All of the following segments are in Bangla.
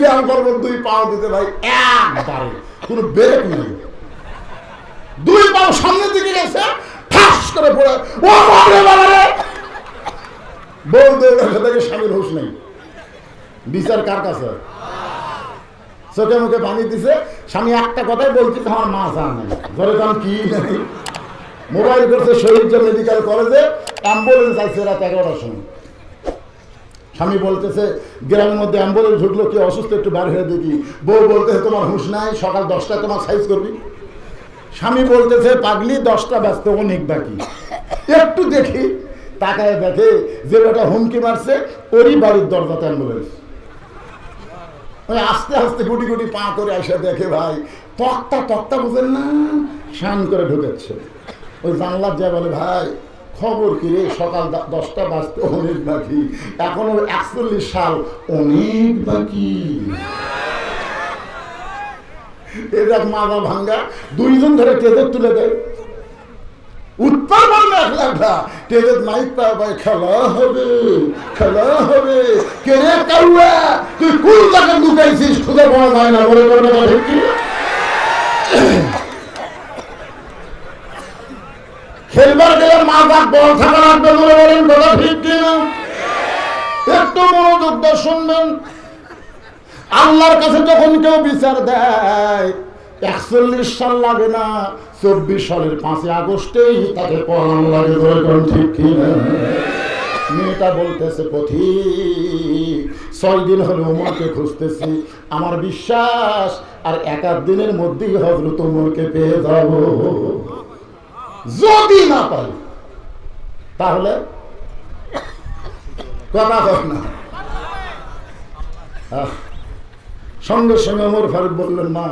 খেয়াল করবেন দুই পাও দিতে ভাই একবারে কোনো ব্রেক নেই, দুই পাও সামনের দিকে গেছে, ঠাস করে পড়ে ও বাবারে বাবারে, বউ দৌড়ে থেকে স্বামীর হুঁশ নেই। বিচার কার কাছে? চোখে মুখে পানি দিছে, স্বামী একটা কথাই বলছি, আমার মা চা নেই, ধরে কারণ কি নেই, মোবাইল করছে শহীদ মেডিকেল কলেজে, অ্যাম্বুলেন্স আসছে রাত 11টার সময়। স্বামী বলতেছে গ্রামের মধ্যে অ্যাম্বুলেন্স ঢুকলো, কি অসুস্থ, একটু বার হয়ে দেখি। বউ বলতেছে তোমার হুঁশ নাই, সকাল 10টায় তোমার সাইজ করবি। স্বামী বলতেছে পাগলি 10টা ব্যস্ত, অনেক বাকি, একটু দেখি। তাকায় দেখে যে বেটা হুমকি মারছে ওরই বাড়ির দরজাতে অ্যাম্বুলেন্স। ওই আস্তে আস্তে গুটি গুটি পা করে এসে দেখে ভাই তক্তা বুঝেন না, শান করে ঢুকেছে। ওই জানলার যা বলে ভাই খবর কি রে, সকাল 10টা বাজতে অনেক বাকি, এখনো 41 সাল অনেক বাকি। এটা মাথা ভাঙ্গা, দুইজন ধরে টেজের তুলে দেয়, উত্তর বাংলা একটা টেজের মাইক পায় ভাই, খেলা হবে খেলা হবে। কে রে কাউয়া, তুই কোন জায়গায় লুকাইছিস, খুঁজে পাওয়া যায় না, বলে বলে খেলবার গেলে মাথা বল থাকা লাগবে বলে বলেন, কথা ঠিক কিনা? একটু মনোযোগ দিয়ে শুনবেন। আল্লাহর কাছে যখন কেউ বিচার দেয় 41 সাল লাগে না, 24 সালের 5 আগস্টেই তাকে পড়ানো লাগে, ঠিক কিনা? মেয়েটা বলতেছে পথিক 6 দিন হলে ওমরকে খুঁজতেছি, আমার বিশ্বাস আর 1-8 দিনের মধ্যেই হযরত ওমরকে পেয়ে যাব। যদি না পাই তাহলে কথা হয় না। সঙ্গে সঙ্গে ওমর ফারুক বললেন, মা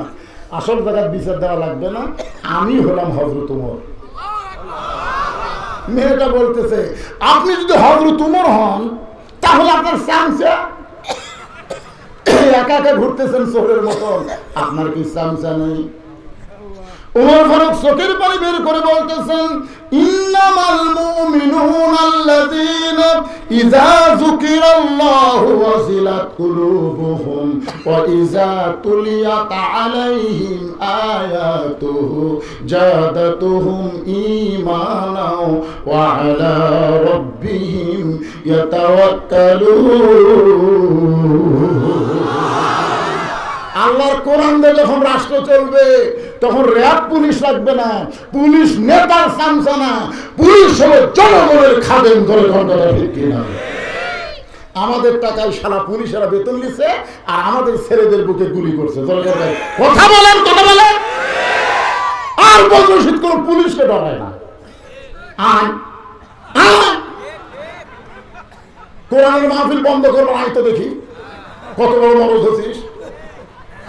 আসল জায়গার বিচার দেওয়া লাগবে না, আমি হলাম হযরত ওমর। মেয়েটা বলতেছে আপনি যদি হযরত ওমর হন তাহলে আপনার চামচা একা একা ঘুরতেছেন চোরের মতন, আপনার কি চামচা নেই? ওমর ফারুক চোখের পানি বের করে বলতেছেন, ইন্নামাল মুমিনুনা আল্লাযীনা ইযা যুকিরাল্লাহু ওয়াজিলাত কুলুবুহুম ওয়া ইযা তুলিয়াত আলাইহিম আয়াতুহু জাদাতুহুম ঈমানাও ওয়া আলা রাব্বিহিম ইয়াতাওয়াক্কালুন। আল্লাহর কোরআন দিয়ে যখন রাষ্ট্র চলবে তখন র‍্যাব পুলিশ লাগবে না, পুলিশ নেতার চামচা না, পুলিশ হলো জনগণের খাদেম। ধরে কথা ঠিক কিনা? আমাদের টাকায় সারা পুলিশেরা বেতন নিচ্ছে আর আমাদের ছেলেদের বুকে গুলি করছে। কথা বলেন কথা বলেন। আর বলবো শীত কোনো পুলিশকে ডরায় না। কোরআনের মাহফিল বন্ধ করবো আয় তো দেখি কত বড় মরদ হচ্ছিস।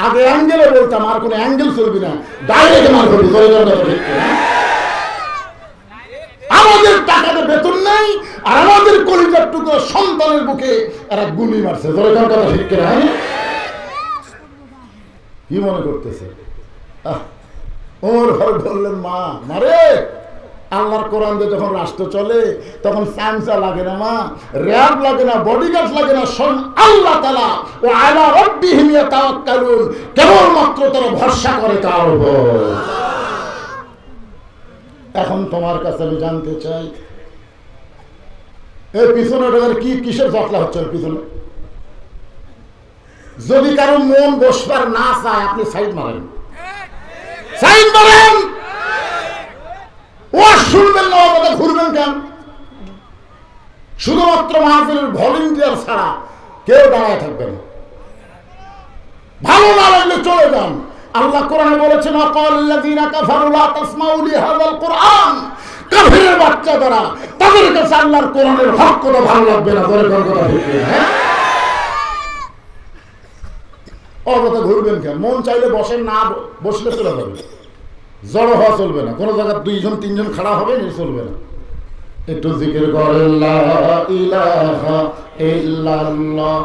আগে অ্যাঙ্গেলে বলতাম, আর কোনো অ্যাঙ্গেল চলবি না, ডাইরেক্ট মার করবি। আমাদের টাকাতে বেতন নেই আর আমাদের কলিজার টুকরো সন্তানের বুকে এরা গুলি মারছে। কি মনে করতেছে? ওমর ফারুক বললেন, মা মারে আল্লাহর কোরআন দিয়ে যখন রাষ্ট্র চলে তখন চামচা লাগে না, মা র‍্যাব লাগে না, বডিগার্ড লাগে না, স্বয়ং আল্লাহ তাআলা ও আলা রাব্বিহিম ইয়াতাওয়াক্কালুন, কেবলমাত্র তারা ভরসা করে তার উপর। এখন তোমার কাছে আমি জানতে চাই, এই পিছনে কি কিসের জটলা হচ্ছে পিছনে? যদি কারো মন বসবার না চায় আপনি সাইড মারেন, সাইড মারেন। ও শুনবেন না, কথা ঘুরবেন কেন? শুধুমাত্র মাহফিলের ভলেন্টিয়ার ছাড়া কেউ দাঁড়ায় থাকবে না। ভালো না লাগলে চলে যান। আল্লাহ কোরআনে বলেছেন, আকাল্লাযীনা কাফারু লা তাসমাউ লিহাযাল কুরআন, কাফিরের বাচ্চা যারা, তাদের কাছে আল্লাহর কোরআনের হক কথা ভালো লাগবে না। করে কথা ঠিক হ্যাঁ, ও কথা ঘুরবেন কেন? মন চাইলে বসেন, না বসলে চলে যাবে। জড়ো হওয়া চলবে না, কোনো জায়গায় 2-3 খাড়া হবে না, চলবে না। একটু জিকির করেন, লা ইলাহা ইল্লাল্লাহ।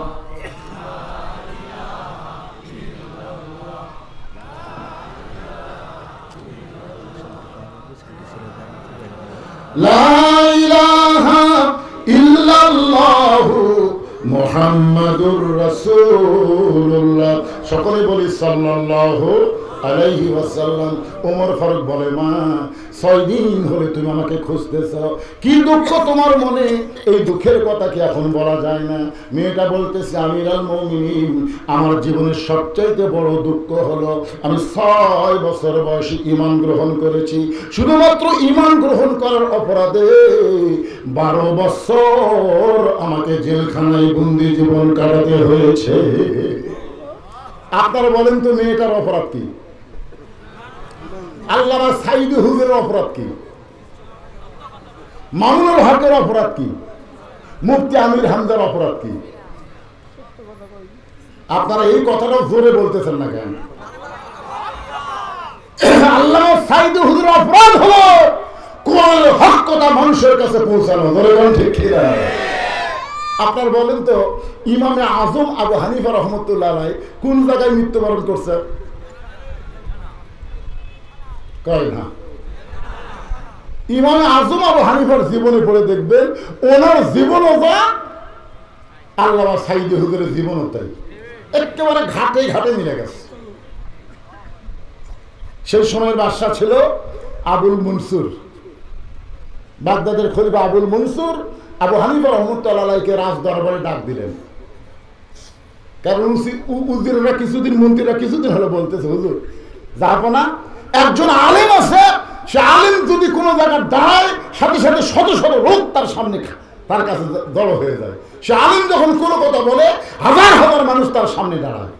লা ইলাহা ইল্লাল্লাহু মুহাম্মাদুর রাসূলুল্লাহ। সকলে বলি সাল্লাল্লাহু আলাইহি ওয়াসাল্লাম। ওমর ফারুক বলে, মা 6 দিন হলে তুমি আমাকে খুঁজতেছ, কি দুঃখ তোমার মনে? এই দুঃখের কথা কি এখন বলা যায় না? মেয়েটা বলতেছে, আমিরুল মুমিনিন, আমার জীবনের সবচাইতে বড় দুঃখ হলো আমি 6 বছর বয়সে ঈমান গ্রহণ করেছি। শুধুমাত্র ঈমান গ্রহণ করার অপরাধে 12 বছর আমাকে জেলখানায় বন্দি জীবন কাটাতে হয়েছে। আপনারা বলেন তো মেয়েটার অপরাধ কি? আল্লামা সাইদি হুজুরের অপরাধ কি? মামুনুল হকের অপরাধ কি? মুফতি আমির হামজার অপরাধ কি? আপনারা এই কথাটাও জোরে বলতেছেন না কেন? আল্লামা সাইদি হুজুরের অপরাধ হলো কোরআনের হক কথা মানুষের কাছে পৌঁছানো। ধরে বলেন ঠিক কিনা? আপনার বলেন তো ইমামে আজম আবু হানিফা রহমতুল্লাহ আলাইহি কোন জায়গায় মৃত্যুবরণ করছে? কয় না। ইমামে আজম আবু হানিফার জীবনে পড়ে দেখবেন ওনার জীবনও যা, আল্লামা সাইদি হুজুরের জীবনও তাই, একেবারে ঘাটে ঘাটে মিলে গেছে। সেই সময়ের বাদশা ছিল আবুল মনসুর, বাগদাদের খলিফা আবুল মনসুর আবু হানিফা রহমতুল্লাহ আলাইহিকে রাজ দরবারে ডাক দিলেন। কারণ উজিররা কিছুদিন, মন্ত্রীরা কিছুদিন হলো বলতেছে, হুজুর যাবো না, একজন আলেম আছে, সে আলেম যদি কোনো জায়গায় দাঁড়ায় সাথে সাথে শত শত লোক তার সামনে তার কাছে জড়ো হয়ে যায়। সে আলেম যখন কোনো কথা বলে হাজার হাজার মানুষ তার সামনে দাঁড়ায়।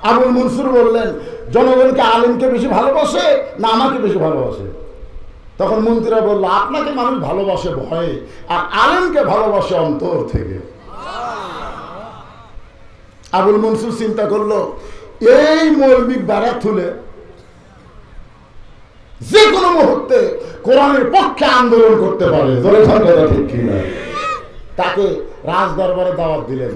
আবুল মনসুর বললেন, জনগণকে আলেমকে বেশি ভালোবাসে না আমাকে বেশি ভালোবাসে? তখন মন্ত্রীরা বলল, আপনাকে মানুষ ভালোবাসে ভয়ে, আর আলেমকে ভালোবাসে অন্তর থেকে। আবুল মনসুর চিন্তা করলো, এই মৌলবি বাড়া তুলে যে কোনো মুহূর্তে কোরআনের পক্ষে আন্দোলন করতে পারে, ঠিক কিনা? তাকে রাজ দরবারে দাওয়াত দিলেন।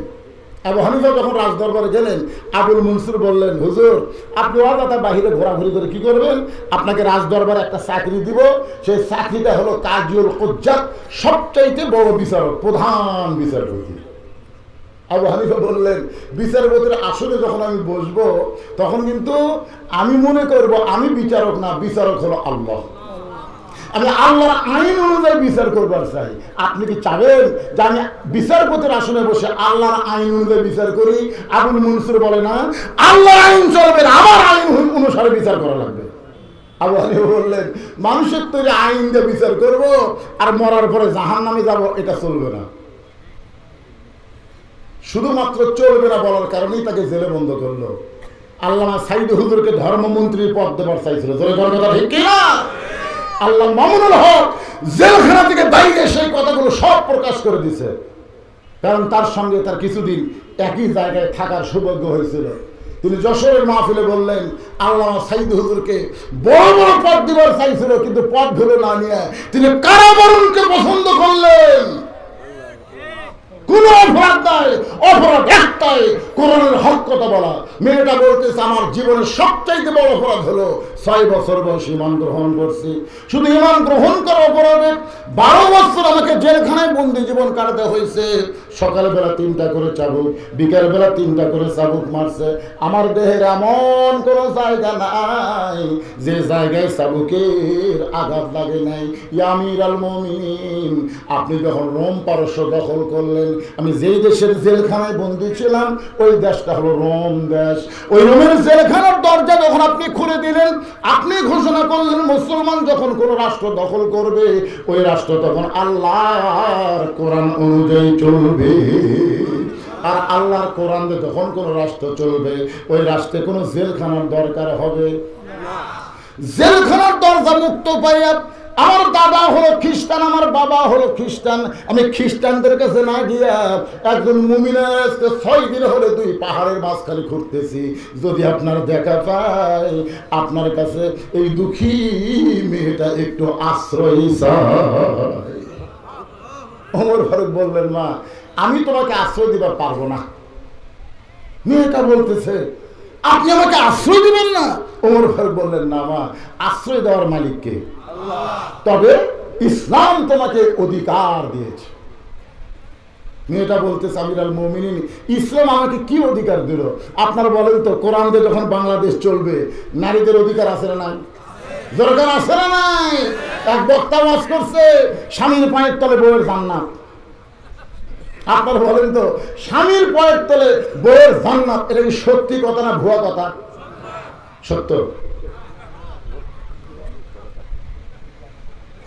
আবু হানিফা যখন রাজ দরবারে গেলেন, আবুল মনসুর বললেন, হুজুর আপনি অযথা বাহিরে ঘোরাঘুরি করে কি করবেন? আপনাকে রাজ দরবারে একটা চাকরি দিব, সেই চাকরিটা হলো কাজিউল কুজ্জাত, সবচাইতে বড় বিচারক, প্রধান বিচারপতি। আবু হানিফা বললেন, বিচারপতির আসনে যখন আমি বসবো তখন কিন্তু আমি মনে করব আমি বিচারক না, বিচারক হলো আল্লাহ। আমি আল্লাহর আইন অনুযায়ী বিচার করবার চাই। আপনি কি চাবেন যে আমি বিচারপতির আসনে বসে আল্লাহর আইন অনুযায়ী বিচার করি? আবুল মনসুর বলে, না, আল্লাহর আইন চলবে না, আমার আইন অনুসারে বিচার করা লাগবে। আবু হানিফা বললেন, মানুষের তৈরি আইন দিয়ে বিচার করব আর মরার পরে জাহান্নামে যাব, এটা চলবে না। শুধুমাত্র চলবে না বলার কারণেই তাকে জেলে বন্ধ করলো। আল্লামা সাইদি হুজুরকে ধর্মমন্ত্রীর পদ দেবার চাইছিল। কথা ঠিক কিনা? আল্লাহ মামুনুল হক জেলখানা থেকে বাইরে সেই কথাগুলো সব প্রকাশ করে দিছে। কারণ তার সঙ্গে তার কিছুদিন একই জায়গায় থাকার সৌভাগ্য হয়েছিল। তিনি যশোরের মাহফিলে বললেন, আল্লামা সাইদি হুজুরকে বড় বড় পদ দিবার চাইছিল, কিন্তু পদগুলো না নিয়ে তিনি কারাবরণকে পছন্দ করলেন। কোন অপরাধ নাই, অপরাধ একটাই, কোরআনের হক কথা বলা। মেয়েটা বলতেছে, আমার জীবনের সবচাইতে বড় অপরাধ হলো 6 বছর বয়সে ঈমান গ্রহণ করছি। শুধু ঈমান গ্রহণ করার অপরাধে 12 বছর আমাকে জেলখানায় বন্দি জীবন কাটাতে হয়েছে। সকালবেলা 3টা করে চাবুক, বিকালবেলা 3টা করে চাবুক মারছে। আমার দেহের এমন কোন জায়গা নাই যে জায়গায় চাবুকের আঘাত লাগে নাই। ইয়া আমিরুল মুমিনিন, আপনি যখন রোম পারস্য দখল করলেন, আমি যেই দেশের জেলখানায় বন্দী ছিলাম ওই দেশটা হলো রোম দেশ। ওই রোমের জেলখানার দরজা যখন আপনি খুলে দিলেন, আপনি ঘোষণা করলেন মুসলমান যখন কোন রাষ্ট্র দখল করবে ওই রাষ্ট্র তখন আল্লাহর কোরআন অনুযায়ী চলবে। আর আল্লাহর কোরআন দিয়ে যখন কোন রাষ্ট্র চলবে ওই রাষ্ট্রে কোনো জেলখানার দরকার হবে না। জেলখানার দরজা মুক্ত পাইয়া আমার দাদা হলো খ্রিস্টান, আমার বাবা হলো খ্রিস্টান, আমি খ্রিস্টানদের কাছে না গিয়া একজন মুমিনের 6 দিন হলে 2 পাহাড়ের মাঝখানে ঘুরতেছি। যদি আপনার দেখা পাই, আপনার কাছে এই দুঃখী মেয়েটা একটু আশ্রয় চাই। ওমর ফারুক বললেন, মা আমি তোমাকে আশ্রয় দিবার পারবো না। মেয়েটা বলতেছে, আপনি আমাকে আশ্রয় দিবেন না? ওমর ফারুক বললেন, না মা, আশ্রয় দেওয়ার মালিককে, তবে ইসলাম তোমাকে অধিকার দিয়েছে। মেয়েটা বলতেছে আমিরুল মুমিনিন, ইসলাম আমাকে কি অধিকার দিল? আপনারা বলেন তো, কোরআন দিয়ে যখন বাংলাদেশ চলবে, নারীদের অধিকার আছে না নাই? দরকার আছে না নাই? এক বক্তা ওয়াজ করছে স্বামীর পায়ের তলে বউয়ের জান্নাত। আপনারা বলেন তো, স্বামীর পায়ের তলে বউয়ের জান্নাত, এটা কি সত্যি কথা না ভুয়া কথা? সত্য।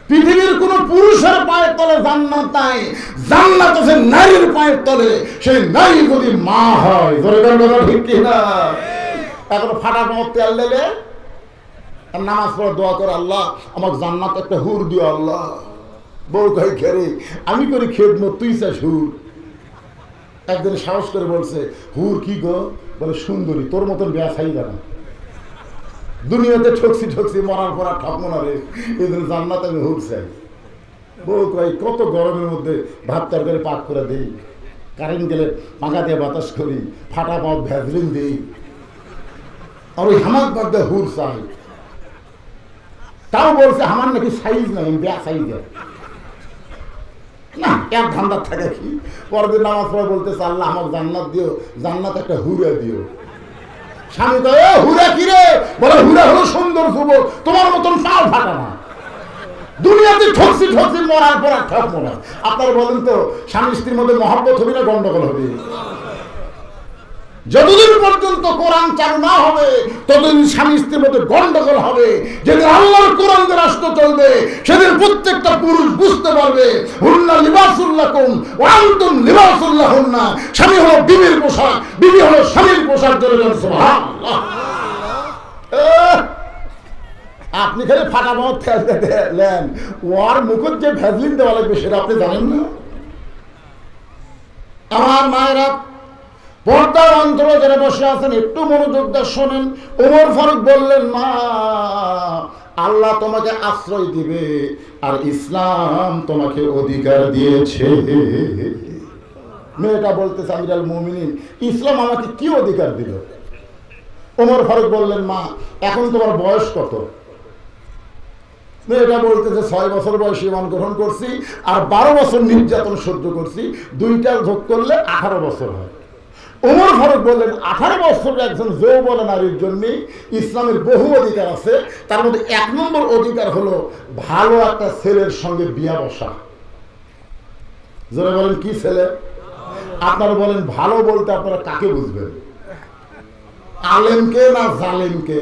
পৃথিবীর কোন পুরুষের পায়ের তলে জান্নাত নাই, জান্নাত আছে নারীর পায়ের তলে। সেই নারী যদি মা হয়, ঠিক কিনা? এখন ফাটা পাওয়ার তেল দিলে নামাজ পড়ে দোয়া করে, আল্লাহ আমার জান্নাত একটা হুর দিও আল্লাহ। বউ কই খেরে, আমি করি খেদমত, তুই চাস হুর। একদিন সাহস করে বলছে, হুর কি গো? বলে সুন্দরী, তোর মতন বেয়া খাই যাবে। দুনিয়াতে ঠকছি মরার পর আর ঠকবো না রে, এই জন্য জান্নাত আমি হুর চাই। বউ কই কত গরমের মধ্যে ভাত তরকারি পাক করে দিই, কারেন্ট গেলে পাখা দিয়ে বাতাস করি, ফাটা পাও ভ্যাজলিন দিই, আর ওই হামাক বাদ দিয়ে হুর চাই। তাও বলছে আমার নাকি সাইজ নাই, বেয়া সাইজ না, এক ধান্দার থাকে কি। পরের দিন নামাজ পড়ে বলতেছে, আল্লাহ আমাকে জান্নাত দিও, জান্নাত একটা হুরে দিও। স্বামী তো হুরা কি রে? বলে হুরা হলো সুন্দর যুবক, তোমার মতন পাও ফাটা না। দুনিয়াতে ঠকছি মরার পর আর ঠকবো না। আপনারা বলেন তো, স্বামী স্ত্রীর মধ্যে মহব্বত হবে না গন্ডগোল হবে? যতদিন পর্যন্ত কোরআন চালু না হবে, ততদিন স্বামী স্ত্রীর মধ্যে গন্ডগোল হবে। যেদিন আল্লাহর কোরআন দিয়ে রাষ্ট্র চলবে, সেদিন প্রত্যেকটা পুরুষ বুঝতে পারবে, হুন্না লিবাসুল লাকুম ওয়া আনতুম লিবাসুল লাহুন্না। স্বামী হলো বিবির পোশাক, বিবি হলো স্বামীর পোশাক। সুবহানাল্লাহ। আপনি খালি ফাটা মত খেলেন, ওর মুখত যে ভ্যাজলিন দেওয়া লাগবে সেটা আপনি জানেন না? আমার মায়েরা, পর্দার অন্তরে যারা বসে আছেন, একটু মনোযোগ দিয়ে শোনেন। ওমর ফারুক বললেন, মা, আল্লাহ তোমাকে আশ্রয় দিবে আর ইসলাম তোমাকে অধিকার দিয়েছে। মেয়েটা বলতেছে, আমিরুল মুমিনিন, ইসলাম আমাকে কি অধিকার দিল? ওমর ফারুক বললেন, মা, এখন তোমার বয়স কত? মেয়েটা বলতেছে, 6 বছর বয়সে ঈমান গ্রহণ করছি আর 12 বছর নির্যাতন সহ্য করছি, দুইটা যোগ করলে 18 বছর হয়। ওমর ফারুক বললেন, 18 বছর একজন যৌবনা নারীর জন্য ইসলামের বহু অধিকার আছে। তার মধ্যে 1 নম্বর অধিকার হলো ভালো একটা ছেলের সঙ্গে বিয়া বসা। যারা বলেন কি ছেলে? আপনারা বলেন ভালো বলতে আপনারা কাকে বুঝবেন? আলেমকে না জালেমকে?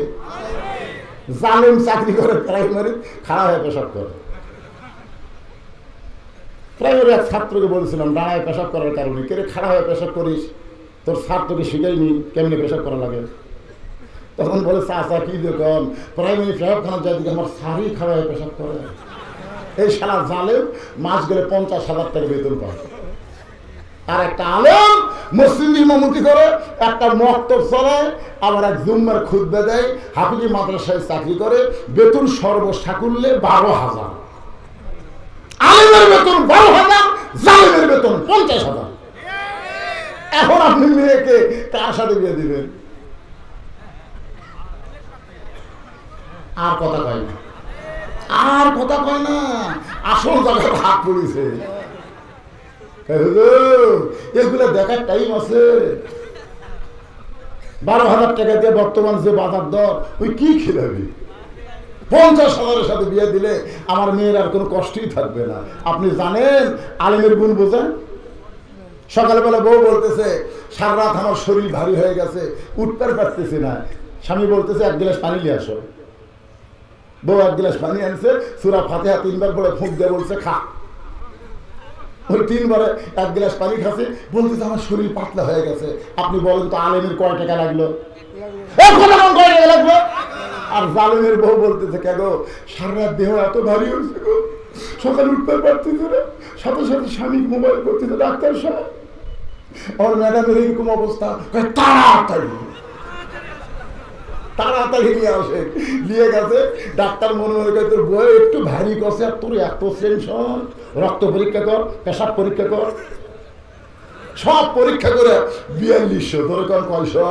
জালেম চাকরি করে প্রাইমারি, খাড়া হয়ে পেশাব করে। প্রাইমারি এক ছাত্রকে বলছিলাম, দাঁড়ায় পেশাব করার কারণে, কে রে খাড়া হয়ে পেশাব করিস? তোর স্যার তোকে শিখাইনি কেমনি পেশাব করা লাগে? তখন বলে, চাচা কি দেখুন, প্রাইমারি পেশাবখানা যাই দিকে আমার স্যারই খাড়া হয়ে পেশাব করে। এই শালা জালেম মাস গেলে 50,000 টাকা বেতন পায়। আর একটা আলেম মসজিদ ইমামতি করে, একটা মক্তব চলায়, আবার এক জুম্মার খুতবা দেয়, হাফিজি মাদ্রাসায় চাকরি করে, বেতন সর্বসাকুল্যে 12,000। আলেমের বেতন 12,000, জালেমের বেতন 50,000। এখন আপনি মেয়েকে কার সাথে বিয়ে দিবেন? আর কথা কয় না, আর কথা কয় না, আসল জায়গায় হাত পড়েছে। এগুলো দেখার টাইম আছে? 12,000 টাকা দিয়ে বর্তমান যে বাজার দর, ওই কি খেলাবি? 50,000-এর সাথে বিয়ে দিলে আমার মেয়ের আর কোনো কষ্টই থাকবে না। আপনি জানেন আলেমের গুণ বোঝেন? সকালবেলা বউ বলতেছে, সারা রাত আমার শরীর ভারী হয়ে গেছে, উঠতে পারতেছি না। স্বামী বলতেছে, 1 গ্লাস পানি নিয়ে আসো। বউ 1 গ্লাস পানি আনছে, সূরা ফাতিহা 3 বার পড়ে ফুঁক দিয়ে বলছে, খা। ওই 3 বারে 1 গ্লাস পানি খাচ্ছে, বলতেছে আমার শরীর পাতলা হয়ে গেছে। আপনি বলেন তো আলেমের কয় টাকা লাগলো? কয় টাকা লাগলো? আর জালেমের বউ বলতেছে, কেন সারা রাত দেহ এত ভারী হয়েছে গো, সকালে উঠতে পারতেছে না, সাথে সাথে স্বামী মোবাইল করতেছে, ডাক্তার সাহেব আমার ম্যাডামের এরকম অবস্থা, তাড়াতাড়ি তাড়াতাড়ি নিয়ে আসে। নিয়ে গেছে, ডাক্তার মনে মনে করে, তোর বই একটু ভারী করছে, আর তোর এত টেনশন, রক্ত পরীক্ষা কর, পেশাব পরীক্ষা কর, সব পরীক্ষা করে 4200, তোর কর 900,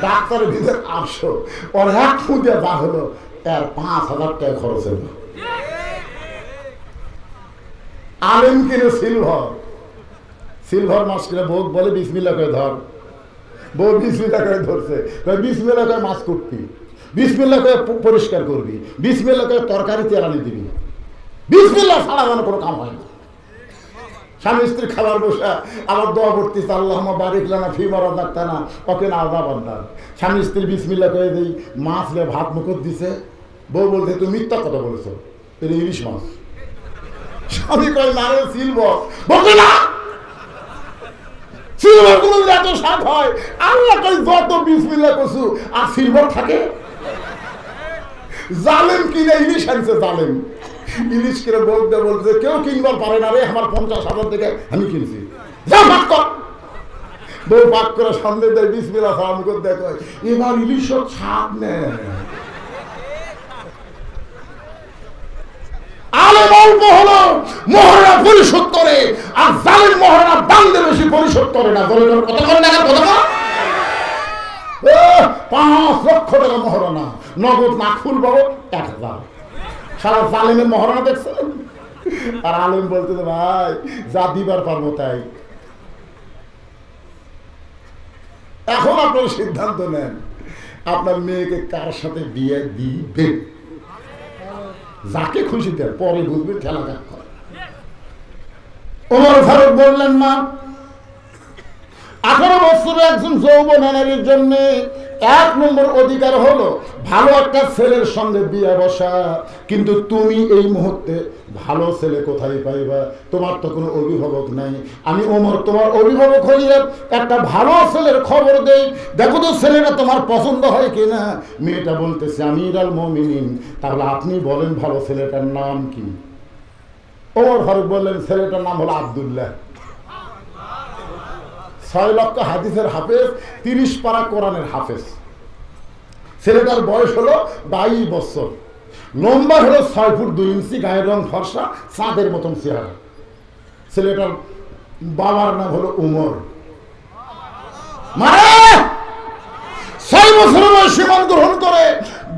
ডাক্তারের ভিতরে 800, ওর 1 ফুটে যা হলো এর 5,000 টাকা খরচ হলো। আলেম কিনে সিলভার, সিলভার মাছ কিনে বউ বলে বিসমিল্লাহ করে ধর, বউ বিসমিল্লাহ করে ধরছে, বিসমিল্লাহ করে মাছ কুটবি, বিসমিল্লাহ করে পরিষ্কার করবি, বিসমিল্লাহ করে তরকারি তেরানি দিবি, বিসমিল্লাহ ছাড়া যেন কোনো কাম হয় না। স্বামী স্ত্রী খাবার বসা আবার দোয়া পড়তেছে, আল্লাহুম্মা বারিক লানা ফিমা রাযাকতানা ওয়া কিনা আযাবান নার। স্বামী স্ত্রী বিসমিল্লাহ করে দেই, মাছ লে ভাত মুখত দিছে, বউ বলতে তুমি মিথ্যা কথা বলেছো, এটা ইলিশ মাছ। স্বামী কয় না রে সিলভার, বলতে না সিলভার কোনো এত স্বাদ হয়, আল্লাহ কয় যত বিসমিল্লাহ করছু আর সিলভার থাকে। জালেম কিনে ইলিশ আনছে, জালেম ইলিশ কিনে বলতে বলছে কেউ কিনবার পারে না রে, আমার 50,000 থেকে আমি কিনছি, যা ভাগ কর। বউ ভাগ করে সামনে দেয়, বিসমিল্লাহ সালাম করে দেখো, এবার ইলিশ ছাপ নেয়। আলেম অল্প হলো মহড়া পরিশোধ করে, আর জালেম মহড়া বান্দে বেশি পরিশোধ করে না। কথা বলে না, কথা 5 লক্ষ টাকা মহরণা, নগদ না ফুল পাবো 1000। সারা জালেমের মহরণা দেখছেন? আর আলেম বলতে ভাই যা দিবার পারবো তাই। এখন আপনার সিদ্ধান্ত নেন, আপনার মেয়েকে কার সাথে বিয়ে দিবে, যাকে খুশি দেন, পরে বুঝবেন খেলা কাজ করে। ওমর ফারুক বললেন না, 18 বছরের একজন যৌবন নারীর জন্য 1 নম্বর অধিকার হলো ভালো একটা ছেলের সঙ্গে বিয়ে বসা। কিন্তু তুমি এই মুহূর্তে ভালো ছেলে কোথায় পাইবা? তোমার তো কোনো অভিভাবক নাই। আমি ওমর তোমার অভিভাবক হইলে একটা ভালো ছেলের খবর দেই, দেখো তো ছেলেটা তোমার পছন্দ হয় কিনা। মেয়েটা বলতেছে আমিরুল মুমিনিন, তাহলে আপনি বলেন ভালো ছেলেটার নাম কি? ওমর ফারুক বললেন ছেলেটার নাম হলো আব্দুল্লাহ, 6 লক্ষ হাদিসের হাফেজ, 30 পারা কোরআনের হাফেজ। ছেলেটার বয়স হলো 22 বছর, লম্বা হলো 6 ফুট 2 ইঞ্চি, গায়ের রং ফর্সা, চাঁদের মতন চেহারা। ছেলেটার বাবার নাম হলো উমর। মানে 6 বছর বয়সে ইমান গ্রহণ করে,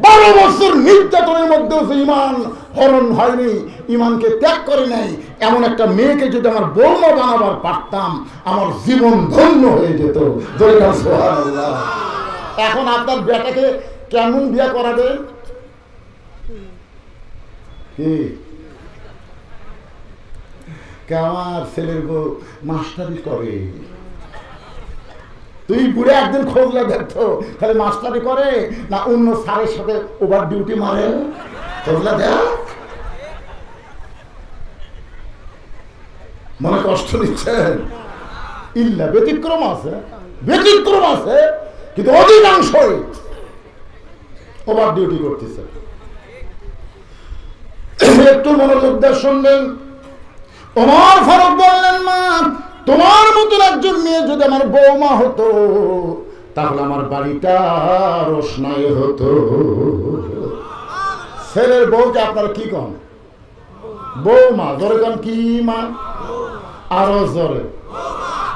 12 বছর নির্যাতনের মধ্যেও যে ইমান হরণ হয়নি, ইমানকে ত্যাগ করে নাই, এমন একটা মেয়েকে যদি আমার বৌমা বানাবার পারতাম, আমার জীবন ধন্য হয়ে যেত। সুবহানাল্লাহ। এখন আপনার বেটাকে কেমন বিয়ে করাবেন? আমার ছেলের বউ মাস্টারি করে, তুই বুড়ে একদিন খোঁজলে দেখতো তাহলে মাস্টারি করে না অন্য স্যারের সাথে ওভার ডিউটি মারে, খোঁজলে দেখ। মনে কষ্ট নিচ্ছেন? ইল্লা ব্যতিক্রম আছে, ব্যতিক্রম আছে, কিন্তু অধিকাংশই ওভার ডিউটি করতেছে। একটু মনোযোগ দিয়ে শুনবেন। ওমর ফারুক বললেন মা, তোমার মতো একজন মেয়ে যদি আমার বৌমা হতো তাহলে আমার বাড়িটা রোশনাই হতো। ছেলের বউকে আপনারা কি কন? বৌমা। জোরে কন কি মা? আরো জোরে,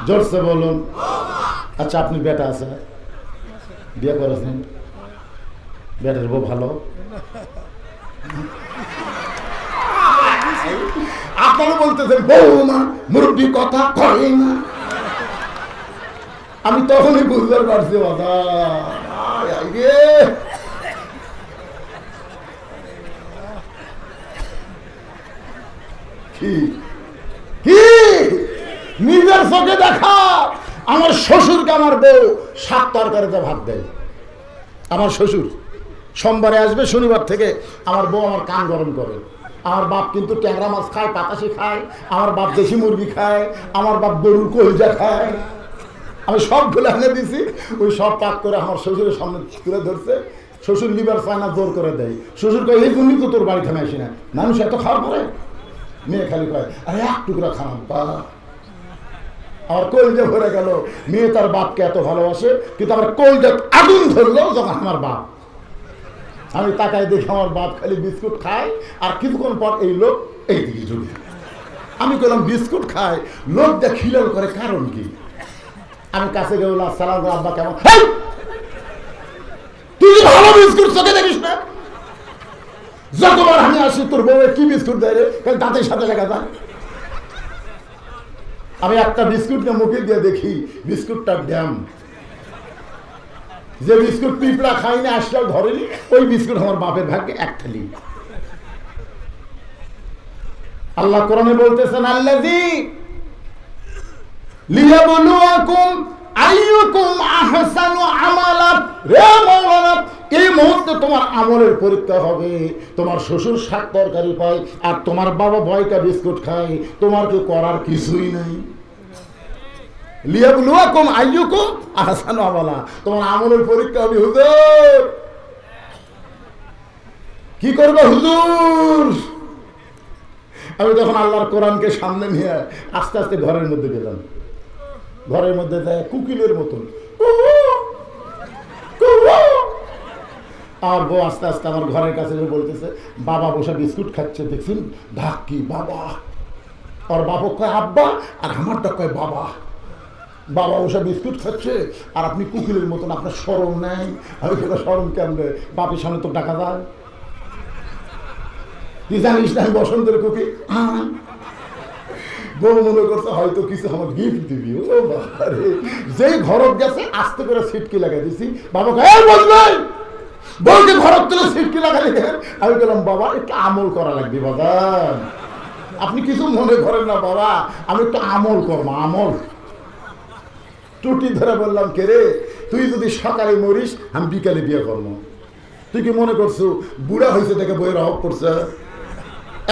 জোরসে বলুন। আচ্ছা আপনার বেটা আছে, বিয়ে করেছেন, বেটার বউ ভালো? আপনারা বলতেছেন বৌমা মুরব্বী কথা কয় না। আমি তখনই বুঝতে পারছি বাবা, নিজের চোখে দেখা। আমার শ্বশুরকে আমার বউ 7 তরকারিতে ভাত দেয়। আমার শ্বশুর সোমবারে আসবে, শনিবার থেকে আমার বউ আমার কান গরম করে। আমার বাপ কিন্তু ট্যাংরা মাছ খায়, পাতাশি খায়, আমার বাপ দেশি মুরগি খায়, আমার বাপ গরুর কলজা খায়। আমি সবগুলো এনে দিছি, ওই সব পাক করে আমার শ্বশুরের সামনে তুলে ধরছে। শ্বশুর লিভার চায় না, জোর করে দেয়। শ্বশুর কয় এই জন্যই তো তোর বাড়িতে আমি আসি না, মানুষ এত খাওয়ার পরে। মেয়ে খালি কয় আরে 1 টুকরা খান বা। আমার কলজা ভরে গেল, মেয়ে তার বাপকে এত ভালোবাসে, কিন্তু আমার কলজা আগুন ধরলো যখন আমার বাপ। আমি তাকায় দেখি আমার বাপ খালি বিস্কুট খায়, আর কিছুক্ষণ পর এই লোক এইদিকে ঝুলে। আমি বললাম বিস্কুট খায়, লোকটা খিলাল করে, কারণ কি? আমি কাছে গেলাম, সালাম আব্বা কেমন? তুই ভালো বিস্কুট চোখে দেখিস না? যতবার আমি আসি তোর বউয়ের কি বিস্কুট দেয় রে? দাঁতের সাথে লেখা যায়। আমি একটা বিস্কুটকে মুখে দিয়ে দেখি বিস্কুটটার ড্যাম, যে বিস্কুট পিঁপড়া খাইনি আসলেও ধরেনি, ওই বিস্কুট আমার বাপের ভাগ্যে এক থালি। আল্লাহ কোরআনে বলতেছেন আল্লাযী লিয়াবলুয়াকুম আইয়ুকুম আহসানু আমালা। রে মাওলানা, এই মুহূর্তে তোমার আমলের পরীক্ষা হবে। তোমার শ্বশুর শাক তরকারি পায় আর তোমার বাবা বয়কা বিস্কুট খায়, তোমার কি করার কিছুই নাই। লিয়াবলুয়াকুম আইয়ুকুম আহসানু আমালা, তোমার আমলের পরীক্ষা হবে। হুজুর কি করবে হুজুর? আমি তখন আল্লাহর কোরআনকে সামনে নিয়ে আস্তে আস্তে ঘরের মধ্যে গেলাম। ঘরের মধ্যে যায় কুকিলের মতন, আর বউ আস্তে আস্তে আমার ঘরের কাছে বলতেছে, বাবা বসে বিস্কুট খাচ্ছে দেখছেন, ঢাকি বাবা। আর বাবা কয় আব্বা, আর আমারটা কয় বাবা। বাবা বসে বিস্কুট খাচ্ছে আর আপনি কুকিলের মতন, আপনার শরম নেই। আমি কেন শরম কেমনে? বাপের সামনে তো ডাকা যায়। তুই জানিস না আমি বসন্তের কুকি? বউ মনে করছে হয়তো কিছু আমার গিফট দিবি। ও বাবারে, যেই ঘরত গেছে আস্তে করে সিটকি লাগাই দিছি। বাবা বলবেন বউকে ঘরত তুলে সিটকি লাগাই গেলেন। আমি বললাম বাবা একটু আমল করা লাগবে বাবা, আপনি কিছু মনে করেন না বাবা, আমি একটু আমল করবো। আমল টুটি ধরে বললাম, কে রে তুই যদি সকালে মরিস আমি বিকালে বিয়ে করবো। তুই কি মনে করছো বুড়া হয়েছে দেখে বইয়ের অভাব করছে?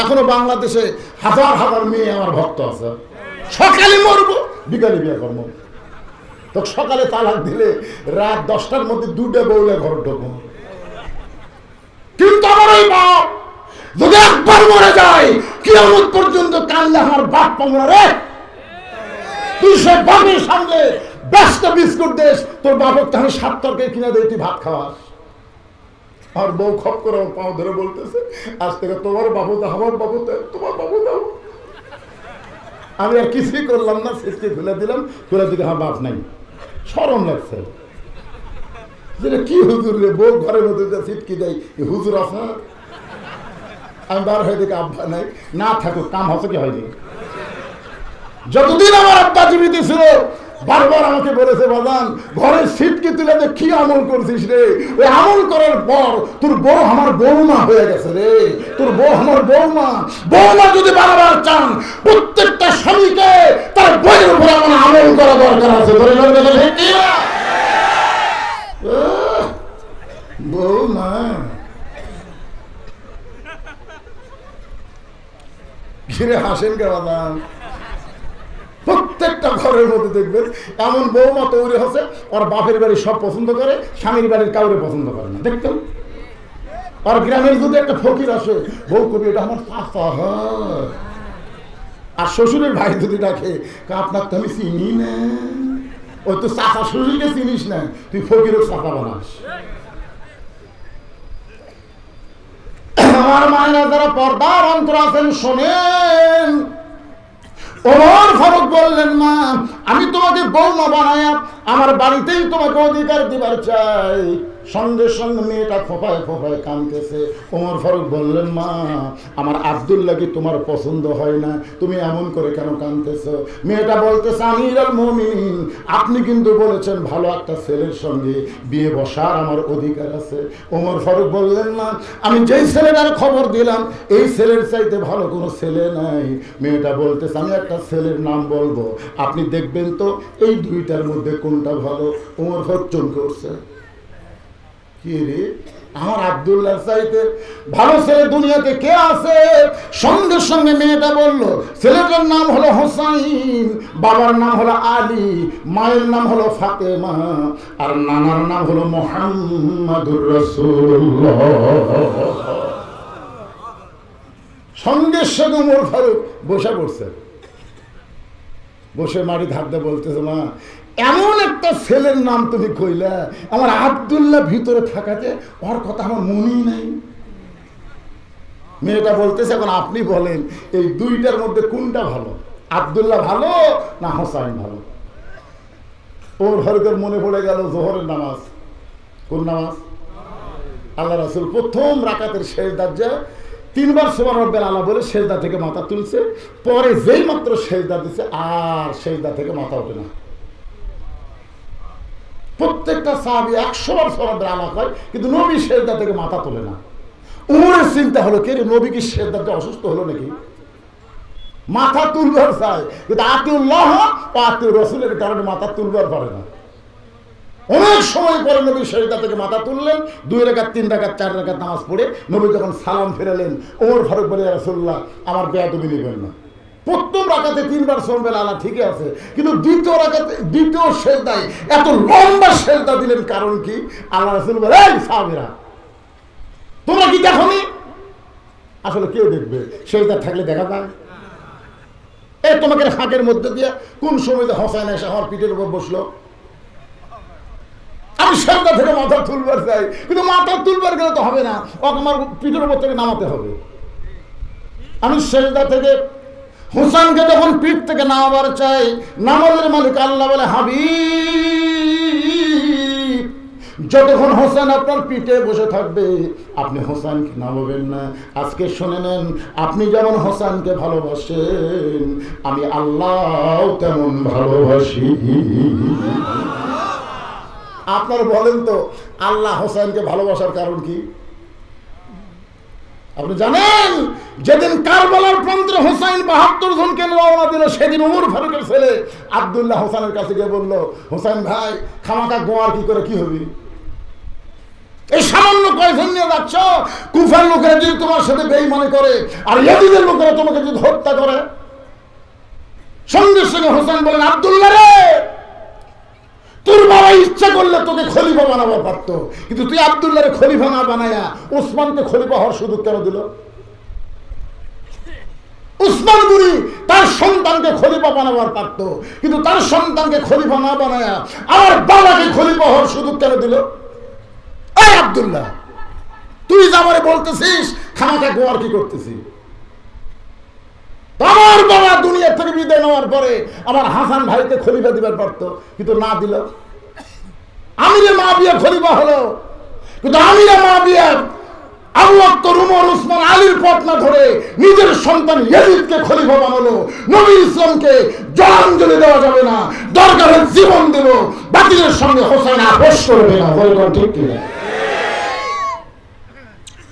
এখনো বাংলাদেশে হাজার হাজার মেয়ে আমার ভক্ত আছে। সকালে মরবো বিকালে বিয়ে করবো। তো সকালে তালাক দিলে রাত 10টার মধ্যে 2টা বউলে ঘর ঢোকো। কিন্তু আমার ওই বাপ যদি একবার মরে যায় কিয়ামত পর্যন্ত কানলে আমার বাপ পাবো না রে। তুই সে বাপের সামনে ব্যস্ত বিস্কুট দেশ, তোর বাপকে আমি 7 তরকারি কিনে দেয়, তুই ভাত খাওয়াস। আর বউ খপ করে আমার পাও ধরে বলতেছে, আজ থেকে তোমার বাবু দাও, আমার বাবু দাও, তোমার বাবু দাও। আমি আর কিছুই করলাম না, সিটকে খুলে দিলাম। খুলে দিকে আমার বাপ নাই, শরম লাগছে। যেটা কি হুজুর রে, বউ ঘরের মধ্যে সিটকি দেয়, হুজুর আছে? আমি বার হয়ে দেখে আব্বা নাই। না থাকুক, কাম হচ্ছে কি হয়নি। যতদিন আমার আব্বা জীবিত ছিল বারবার আমাকে বলেছে, বাজান ঘরের সিটকে তুলে কি আমল করছিস রে? ওই আমল করার পর তোর বউ আমার বৌমা হয়ে গেছে রে। তোর বউ আমার বৌমা। বৌমা যদি বারবার চান, প্রত্যেকটা স্বামীকে তার বইয়ের উপর আমার আমল করা দরকার আছে। বৌমা ঘিরে হাসেন কে বাজান? প্রত্যেকটা ঘরের মধ্যে দেখবেন এমন বৌমা তৈরি হচ্ছে, ওর বাপের বাড়ি সব পছন্দ করে, স্বামীর বাড়ির কাউরে পছন্দ করে না। দেখতেন আর গ্রামের যদি একটা ফকির আসে, বউ কবি এটা আমার চাচা হয়। আর শ্বশুরের ভাই যদি ডাকে, আপনার তো আমি চিনি না। ওই তো চাচা শ্বশুরকে চিনিস না, তুই ফকিরের চাচা বানাস। আমার মায়েরা যারা পর্দার অন্তর আছেন শোনেন, ওমর ফারুক বললেন, মা আমি তোমাকে বৌমা বানায়া আমার বাড়িতেই তোমাকে অধিকার দিবার চাই। সঙ্গে সঙ্গে মেয়েটা ফোফায় ফোফায় কাঁদতেছে। ওমর ফারুক বললেন, মা আমার আব্দুল্লাহ কি তোমার পছন্দ হয় না? তুমি এমন করে কেন কাঁদতেছ? মেয়েটা বলতেছে, আমিরুল মুমিনিন আপনি কিন্তু বলেছেন ভালো একটা ছেলের সঙ্গে বিয়ে বসার আমার অধিকার আছে। ওমর ফারুক বললেন, মা আমি যেই ছেলেটার খবর দিলাম এই ছেলের চাইতে ভালো কোনো ছেলে নাই। মেয়েটা বলতেছে, আমি একটা ছেলের নাম বলবো, আপনি দেখবেন তো এই দুইটার মধ্যে কোনটা ভালো। ওমর ফারুক চমকে উঠছে, কি রে আমার আব্দুল্লাহ চাইতে ভালো ছেলে দুনিয়াতে কে আছে? সঙ্গে সঙ্গে মেয়েটা বলল, ছেলেটার নাম হলো হোসাইন, বাবার নাম হলো আলী, মায়ের নাম হলো ফাতেমা, আর নানার নাম হলো মুহাম্মাদুর রাসূলুল্লাহ। সঙ্গে সঙ্গে ওমর ফারুক বসে পড়ছে, বসে মাটি ধারতে বলতেছে, মা এমন একটা ছেলের নাম তুমি কইলা, আমার আব্দুল্লাহ ভিতরে থাকাতে ওর কথা আমার মনেই নাই। মেয়েটা বলতেছে, এখন আপনি বলেন এই দুইটার মধ্যে কোনটা ভালো, আব্দুল্লাহ ভালো না হোসাইন ভালো? ওর হরকের মনে পড়ে গেল জোহরের নামাজ। কোন নামাজ? আল্লাহ রাসূল প্রথম রাকাতের শেষ দরজা 3 বার সুবহান রাব্বিল আলা বলে সেজদা থেকে মাথা তুলছে, পরে যেই মাত্র সেজদা দিচ্ছে আর সেজদা থেকে মাথা ওঠে না। প্রত্যেকটা সাহাবী 100 বার সুবহান রাব্বিল আলা কয়, কিন্তু নবী সেজদা থেকে মাথা তোলে না। উমরের চিন্তা হলো, কে রে, নবী কি সেজদাতে অসুস্থ হলো নাকি? মাথা তুলবার চায়, কিন্তু আতিউল্লাহ ও আতিউর রাসূলের কারণে মাথা তুলবার পারে না। অনেক সময় পরে নবী সেজদা থেকে মাথা তুললেন, 2 রাকাত 3 রাকাত 4 রাকাত নামাজ পড়ে নবী যখন সালাম ফেরালেন, ওমর ফারুক বলে, ইয়া রাসূলুল্লাহ, আমার বেয়াদবি নেবেন না। প্রথম রাকাতে 3 বার সুবহান রাব্বিল আলা ঠিকই আছে, কিন্তু দ্বিতীয় রাকাতে দ্বিতীয় সেজদায় এত লম্বা সেজদা দিলেন, কারণ কি? আল্লাহ রাসূল বলে, এই সাহাবীরা, তোমরা কি দেখোনি? আসলে কেউ দেখবে? সেজদা থাকলে দেখা যায়? এই তোমাকে ফাঁকের মধ্যে দিয়ে কোন সময় হোসেন এসে আমার পিঠের উপর বসলো, আমি সেজদা থেকে মাথা তুলবার চাই, কিন্তু মাথা তুলবার গেলে তো হবে না, ওকে আমার পিঠের উপর থেকে নামাতে হবে। আমি সেজদা থেকে হোসেনকে যখন পিঠ থেকে নামাবার চাই, নামাজের মালিক আল্লাহ বলে, হাবিব, যতক্ষণ হোসেন আপনার পিঠে বসে থাকবে আপনি হোসেনকে নামাবেন না। আজকে শুনে নেন, আপনি যেমন হোসেনকে ভালোবাসেন, আমি আল্লাহ তেমন ভালোবাসি। আপনারা বলেন তো, আল্লাহ হোসেনকে ভালোবাসার কারণ কি? আপনি জানেন, যেদিন কারবালার প্রান্তে হোসেন 72 জনকে রওনা দিল, সেদিন ওমর ফারুকের ছেলে আব্দুল্লাহ হোসেনের কাছে গিয়ে বলল, হোসেন ভাই, খামাকা গোয়ার কি করে কি হবে? এই সামান্য কয়জন নিয়ে যাচ্ছ, কুফার লোকেরা যদি তোমার সাথে বেঈমানি করে আর ইয়াজিদের লোকেরা তোমাকে যদি হত্যা করে। সঙ্গে সঙ্গে হোসেন বলেন, আব্দুল্লাহ রে, তোর বাবা ইচ্ছা করলে তোকে খলিফা বানাবো পারতো, কিন্তু তুই আব্দুল্লাহ রে খলিফা না বানায়া উসমানকে খলিফা হওয়ার সুযোগ কেন দিল? উসমান গুরি তার সন্তানকে খলিফা বানাবার পারতো, কিন্তু তার সন্তানকে খলিফা না বানায়া আমার বাবাকে খলিফা হওয়ার সুযোগ কেন দিল? এই আব্দুল্লাহ, তুই যে আমারে বলতেছিস খামাকা গোয়ার কি করতেছি? আমার বাবা দুনিয়া থেকে বিদায় নেওয়ার পরে আমার হাসান ভাইকে খলিফা দিবার পারতো, কিন্তু না দিল। আমিরে মাবিয়া খলিফা হলো, কিন্তু আমিরে মাবিয়া আবু বকর, উমর, উসমান, আলীর পথ না ধরে নিজের সন্তান ইয়াজিদকে খলিফা বানালো। নবী ইসলামকে জলাঞ্জলি দেওয়া যাবে না, দরকারে জীবন দেব, বাতিলের সঙ্গে হোসেন আপোষ করবে না। বলবেন ঠিক কিনা?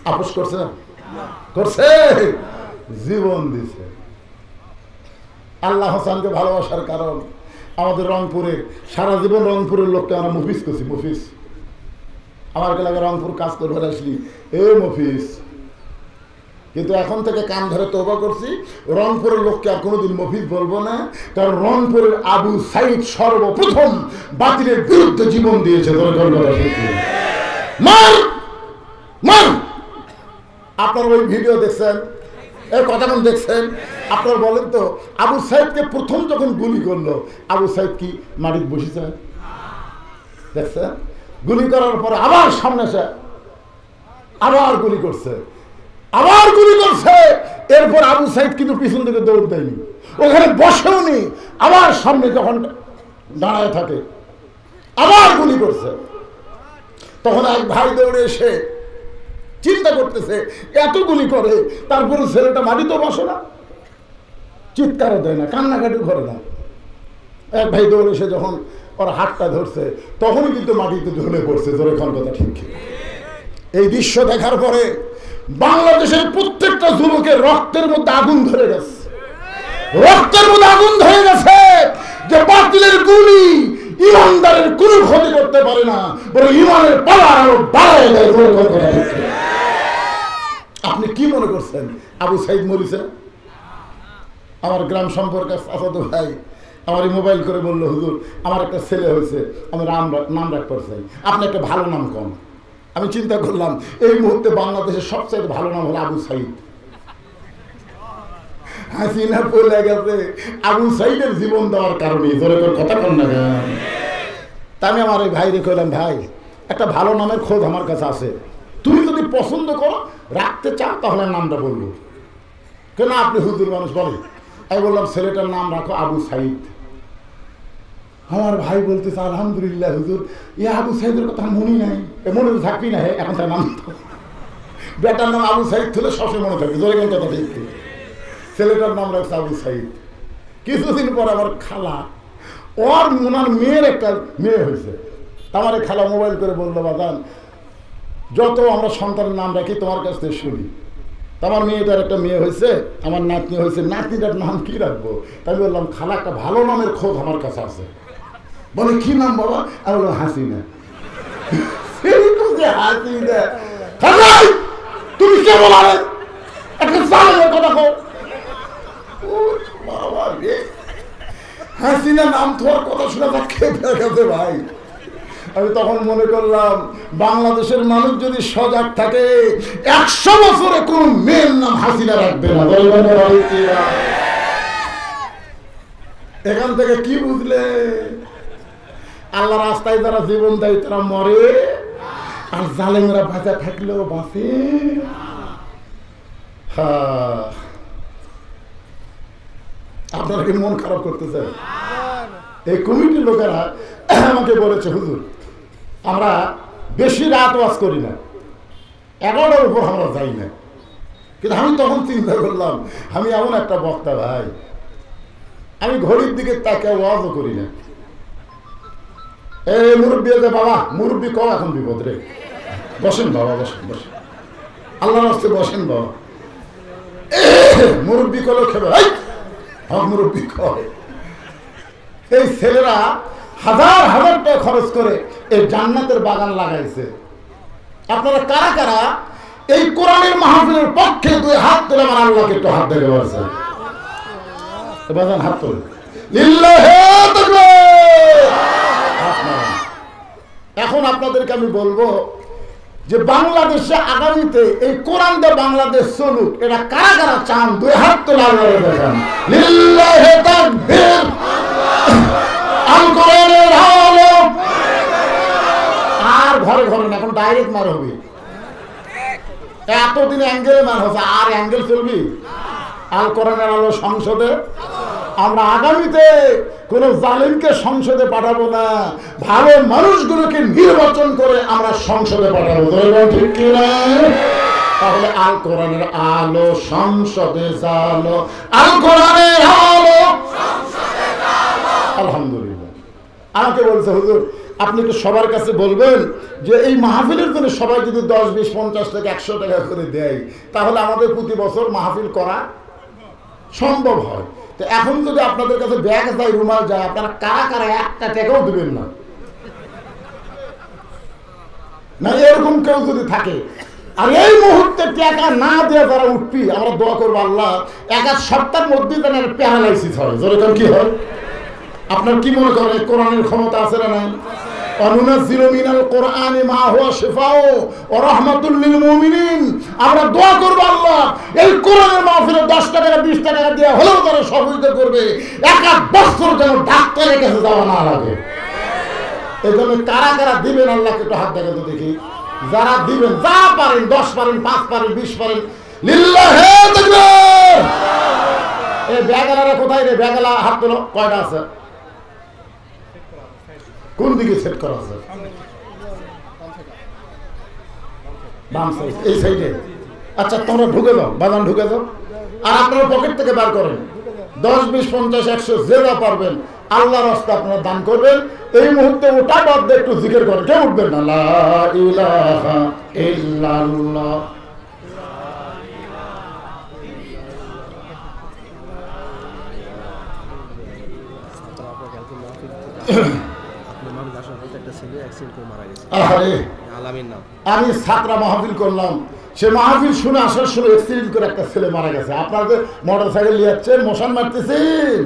আপোষ করছে? করছে, জীবন দিছে। আল্লাহ হোসেনকে ভালোবাসার কারণ, আমাদের রংপুরে সারা জীবন রংপুরের লোককে আমরা মুফিস করছি। মুফিস, আমার এলাকায় রংপুর কাজ করবার আসলি, এ মুফিস, কিন্তু এখন থেকে কান ধরে তওবা করছি, রংপুরের লোককে আর কোনোদিন মুফিস বলবো না, কারণ রংপুরের আবু সাইদ সর্বপ্রথম বাতিলের বিরুদ্ধে জীবন দিয়েছে। মার মার, আপনার ওই ভিডিও দেখছেন, এই কথাটা দেখছেন? আপনারা বলেন তো, আবু সাইদকে প্রথম যখন গুলি করলো, আবু সাইদ কি মাটিতে বসেছে? দেখছেন? গুলি করার পরে আবার সামনে এসে আবার গুলি করছে, আবার গুলি করছে। এরপর আবু সাইদ কিন্তু পিছন থেকে দৌড় দেয়নি, ওখানে বসেও নি, আবার সামনে যখন দাঁড়ায় থাকে আবার গুলি করছে। তখন এক ভাই দৌড়ে এসে চিন্তা করতেছে, এত গুলি করে তারপরে ছেলেটা মাটিতেও বসে না, চিৎকারও দেয় না, কান্নাকাটিও করে না। এক ভাই দৌড়ে এসে যখন ওর হাতটা ধরছে, তখনই কিন্তু মাটিতে ঝুলে পড়ছে। জোরে খান কথা ঠিক। এই দৃশ্য দেখার পরে বাংলাদেশের প্রত্যেকটা যুবকের রক্তের মধ্যে আগুন ধরে গেছে, রক্তের মধ্যে আগুন ধরে গেছে, যে বাতিলের গুলি ইমানদারের কোনো ক্ষতি করতে পারে না, বরং ইমানের পাওয়ার আরো বাড়ায় দেয়। আপনি কি মনে করছেন আবু সাইদ মরিছে? আমার গ্রাম সম্পর্কে আসাদ ভাই আমার মোবাইল করে বললো, হুজুর আমার একটা ছেলে হয়েছে, আমি নাম রাখতে চাই, আপনি একটা ভালো নাম কন। আমি চিন্তা করলাম, এই মুহূর্তে বাংলাদেশের সবচেয়ে ভালো নাম হলো আবু সাইদ। হাসিনা পড়ে গেছে আবু সাইদের জীবন দেওয়ার কারণে। জোরে করে কথা কন না। তা আমি আমার ওই ভাইরে কইলাম, ভাই একটা ভালো নামের খোঁজ আমার কাছে আছে, তুমি যদি পছন্দ করো রাখতে চাও তাহলে নামটা বলবো। কেন আপনি হুজুর মানুষ বলে? আমি বললাম ছেলেটার নাম রাখো আবু সাইদ। আমার ভাই বলতেছে, আলহামদুলিল্লাহ হুজুর, আবু সাইদের কথা মনে নাই, মনে থাকবি না, এখন তার নাম বেটার নাম আবু সাইদ তুলে সবসময় মনে থাকে, জোরে কথা ঠিক। ছেলেটার নাম রাখছে আবু সাইদ। কিছুদিন পর আমার খালা, ওর ওনার মেয়ের একটা মেয়ে হয়েছে, আমার খালা মোবাইল করে বললো, বাদান যত আমরা সন্তানের নাম রাখি তোমার কাছ থেকে শুনি, আমার মেয়েটার একটা মেয়ে হয়েছে, আমার নাতনি হয়েছে, নাতনিটার নাম কি রাখবো? তাই বললাম, খালা একটা ভালো নামের খোঁজ আমার কাছে আছে। বলে কি নাম বাবা? আমি বললাম হাসিনা। হাসিনা তুমি কে বলা একটা জালেমের কথা কও। বাবা রে, হাসিনা নাম তোমার কথা শুনে তা খেতে গেছে ভাই। আমি তখন মনে করলাম, বাংলাদেশের মানুষ যদি সজাগ থাকে 100 বছরে কোন মেয়ের নাম হাসিনা রাখবে না। এখান থেকে কি বুঝলে? আল্লাহ রাস্তায় যারা জীবন দেয় তারা মরে, আর জালেমেরা বাঁচা থাকলেও বাঁচে। আপনারা কি মন খারাপ করতেছেন? এই কমিটির লোকেরা আমাকে বলেছে, হুজুর আমরা বেশি রাত ওয়াজ করি না, 11টার উপর আমরা যাই না। কিন্তু আমি তখন চিন্তা করলাম, আমি এমন একটা বক্তা ভাই, আমি ঘড়ির দিকে তাকে ওয়াজও করি না। এই মুরব্বী, বাবা মুরব্বী কও, এখন বিপদ রে, বসেন বাবা, বসেন বসেন, আল্লাহর রাস্তে বসেন বাবা। মুরব্বী কলেও খেবে, মুরব্বী কয়। এই ছেলেরা হাজার হাজার টাকা খরচ করে এই জান্নাতের বাগান লাগাইছে। আপনারা কারা কারা এই কোরআনের মাহফিলের পক্ষে 2 হাত তুলে আমার আল্লাহকে একটু হাত দেখে বলছেন? বাজান হাত তুলে এখন আপনাদেরকে আমি বলবো যে বাংলাদেশে আগামীতে এই কোরআন দিয়ে বাংলাদেশ চলুক, এটা কারা কারা চান? 2 হাত তোলা দেখেন। লিল্লাহি তাকবীর। আর ঘরে ঘরে না, এখন ডাইরেক্ট মার হবে। এতদিন অ্যাঙ্গেলে মার হচ্ছে, আর অ্যাঙ্গেল চলবি? আল কোরআনের আলো সংসদে আমরা আগামীতে কোন জালিমকে সংসদে পাঠাবো না, ভালো মানুষগুলোকে নির্বাচন করে আমরা সংসদে পাঠাবো, ঠিক কিনা? তাহলে আল কোরআনের আলো সংসদে জালো, আল কোরআনের আলো। আলহামদুলিল্লাহ। আমাকে বলছে, হুজুর আপনি একটু সবার কাছে বলবেন যে এই মাহফিলের জন্য সবাই যদি 10, 20, 50 টাকা 100 টাকা করে দেয়, তাহলে আমাদের প্রতি বছর মাহফিল করা সম্ভব হয়। তো এখন যদি আপনাদের কাছে ব্যাগ যায়, রুমাল যায়, আপনারা কারা কারা 1 টাকাও দিবেন না? না এরকম কেউ যদি থাকে, আর এই মুহূর্তে টাকা না দিয়ে যারা উঠবি, আমরা দোয়া করবো আল্লাহ 1 সপ্তাহের মধ্যে যেন প্যারালাইসিস হয়। যেরকম কি হয়? আপনার কি মনে করেন কোরআনের ক্ষমতা আছে না নাই? অনুনাজ্জিলু মিনাল কোরআনি মা হুয়া শিফাউ ওয়া রাহমাতুল লিল মুমিনিন। আমরা দোয়া করব আল্লাহ এই কোরআনের মাহফিলে 10 টাকা 20 টাকা দিয়ে হলেও তারা সহযোগিতা করবে, 1 বছর যেন ডাক্তারের কাছে যাওয়া না লাগে। এই জন্য কারা কারা দিবেন আল্লাহকে একটু হাত দেখে তো দেখি। যারা দিবেন, যা পারেন, 10 পারেন, 5 পারেন, 20 পারেন, লিল্লাহি তাকবীর। এই ব্যাগেলারা কোথায় রে? ব্যাগেলা হাত তোলো, কয়টা আছে? কোন দিকে সেট করা আছে? বাম সাইড, এই সাইডে। আচ্ছা তোমরা ঢুকে যাও, বাগান ঢুকে যাও, আর আপনারা পকেট থেকে বার করেন 10, 20, 50, 100 যে যা পারবেন আল্লাহর রাস্তায় আপনারা দান করবেন। এই মুহূর্তে ওটা বাদ দিয়ে একটু জিকির করেন, কেউ উঠবেন না। লা ইলাহা ইল্লাল্লাহ। আমি ছাত্রা মাহফিল করলাম, সে মাহফিল শুনে আসার সময় অ্যাক্সিডেন্ট করে একটা ছেলে মারা গেছে। আপনাদের মোটর সাইকেল নিয়ে যাচ্ছেন, মশান মারতেছেন,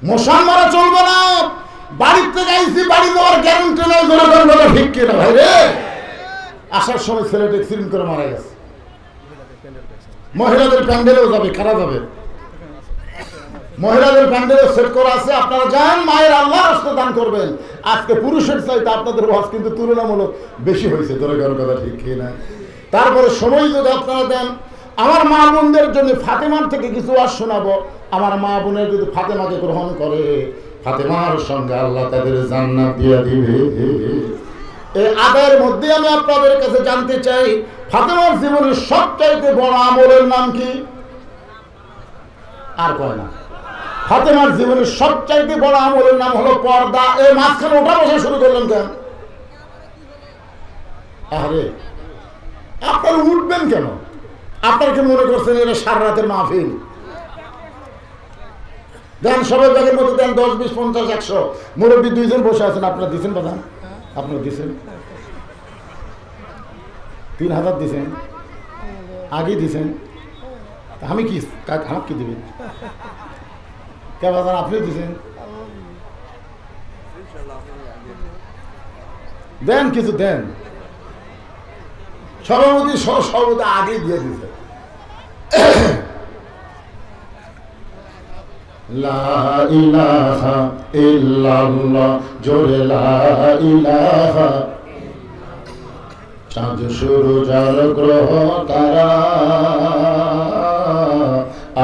মশান মারা চলবে না। বাড়িতে যাইছি, বাড়ি যাওয়ার গ্যারান্টি নাই, ঠিক কিনা ভাই রে? আসার সময় ছেলেটা অ্যাক্সিডেন্ট করে মারা গেছে। মহিলাদের প্যান্ডেলেও যাবে, কারা যাবে? মহিলাদের প্যান্ডেলে সেট করা আছে, আপনারা যান, মায়ের আল্লাহর রাস্তায় দান করবেন। আজকে পুরুষের চাইতে আপনাদের ওয়াজ কিন্তু তুলনামূলক বেশি হয়েছে, তোর কথা ঠিক কিনা? তারপরে সময় যদি আপনারা দেন, আমার মা বোনদের জন্য ফাতেমার থেকে কিছু ওয়াজ শোনাবো। আমার মা বোনের যদি ফাতেমাকে গ্রহণ করে, ফাতেমার সঙ্গে আল্লাহ তাদের জান্নাত দিয়ে দিবে। এই আদায়ের মধ্যে আমি আপনাদের কাছে জানতে চাই, ফাতেমার জীবনের সবচাইতে বড় আমলের নাম কি? আর কয় না। ফাতেমার জীবনের সবচাইতে বড় আমলের নাম হলো পর্দা। এই মাঝখানে ওঠা বসা শুরু করলেন কেন? আরে আপনারা উঠবেন কেন? আপনার কি মনে করছেন এটা সারা রাতের মাহফিল? দেন সবাই ব্যাগের মধ্যে দেন 10, 20, 50, 100। মুরব্বী 2 জন বসে আছেন, আপনারা দিচ্ছেন প্রধান? আপনারা দিচ্ছেন 3000 দিচ্ছেন, আগে দিচ্ছেন। আমি কি আমার কি দেবেন? কে বাজার আপনি দিচ্ছেন? দেন কিছু দেন। সভাপতি সভাপতি আগে দিয়ে দিচ্ছে। লা ইলাহা ইল্লাল্লাহ, জোরে লা ইলাহা। চাঁদ সূরজ আর গ্রহ তারা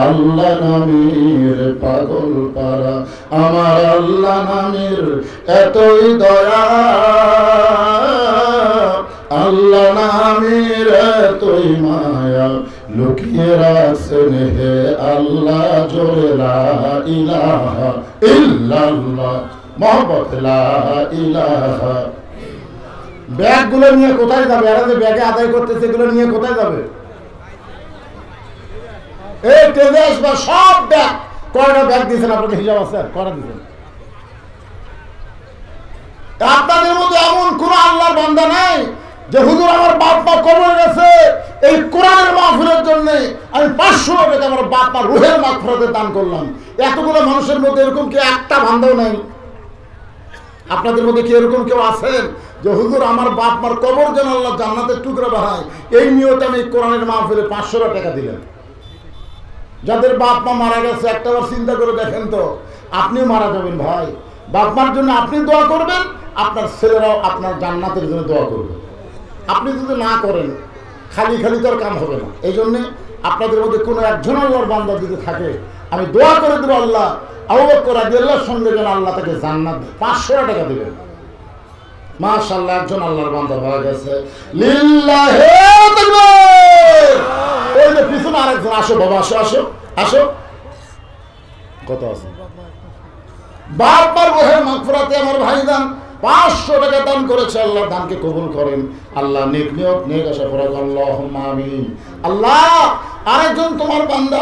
আল্লাহ নামের পাগল পারা। আমার আল্লাহ নামের এতই দয়া, আল্লাহ নামের এতই মায়া, লুকিয়ে রাখছেন হে আল্লাহ, জোরে লা ইলাহা ইল্লাল্লাহ, মুহাম্মদ লা ইলাহা। ব্যাগগুলো নিয়ে কোথায় যাবে? এরা যে ব্যাগে আদায় করতেছে, এগুলো নিয়ে কোথায় যাবে? এই তেজে আসবে সব ব্যাগ। কয়টা ব্যাগ দিয়েছেন আপনাদের হিসাব আছে? কয়টা দিয়েছেন? আপনাদের মধ্যে এমন কোন আল্লাহর বান্দা নাই যে হুজুর আমার বাপ মা কবরে গেছে, এই কোরআনের মাহফিলের জন্য আমি 500 টাকা আমার বাপ মা রুহের মাগফিরাতে দান করলাম। এতগুলো মানুষের মধ্যে এরকম কি একটা বান্দাও নাই? আপনাদের মধ্যে কি এরকম কেউ আছেন যে হুজুর আমার বাপ মার কবর যেন আল্লাহ জান্নাতের টুকরা বানায়, এই নিয়তে আমি কোরআনের মাহফিলে 500 টাকা দিলেন? যাদের বাপ মা মারা গেছে একটাবার চিন্তা করে দেখেন তো, আপনিও মারা যাবেন ভাই, বাপ মার জন্য আপনি দোয়া করবেন, আপনার ছেলেরাও আপনার জান্নাতের জন্য দোয়া করবে। আপনি যদি না করেন খালি খালি তো আর কাম হবে না। এই জন্যে আপনাদের মধ্যে কোনো একজন আল্লাহর বান্দা যদি থাকে, আমি দোয়া করে দেবো আল্লাহ আবু বকর রাদিয়াল্লাহর সঙ্গে যেন আল্লাহ তাকে জান্নাত 500 টাকা দিবেন। মাশাআল্লাহ, একজন আল্লাহর বান্দা পাওয়া গেছে। লিল্লাহি তাকবীর। ওই যে পিছনে আরেকজন, আসো বাবা, আসো আসো আসো। কত আছে? বাপ মার রুহের মাগফিরাতে আমার ভাইজান 500 টাকা দান করেছে। আল্লাহ দানকে কবুল করেন। আল্লাহ নেক নিয়ত নেক আশা করেন। আল্লাহুম্মা আমিন। আল্লাহ আরেকজন তোমার বান্দা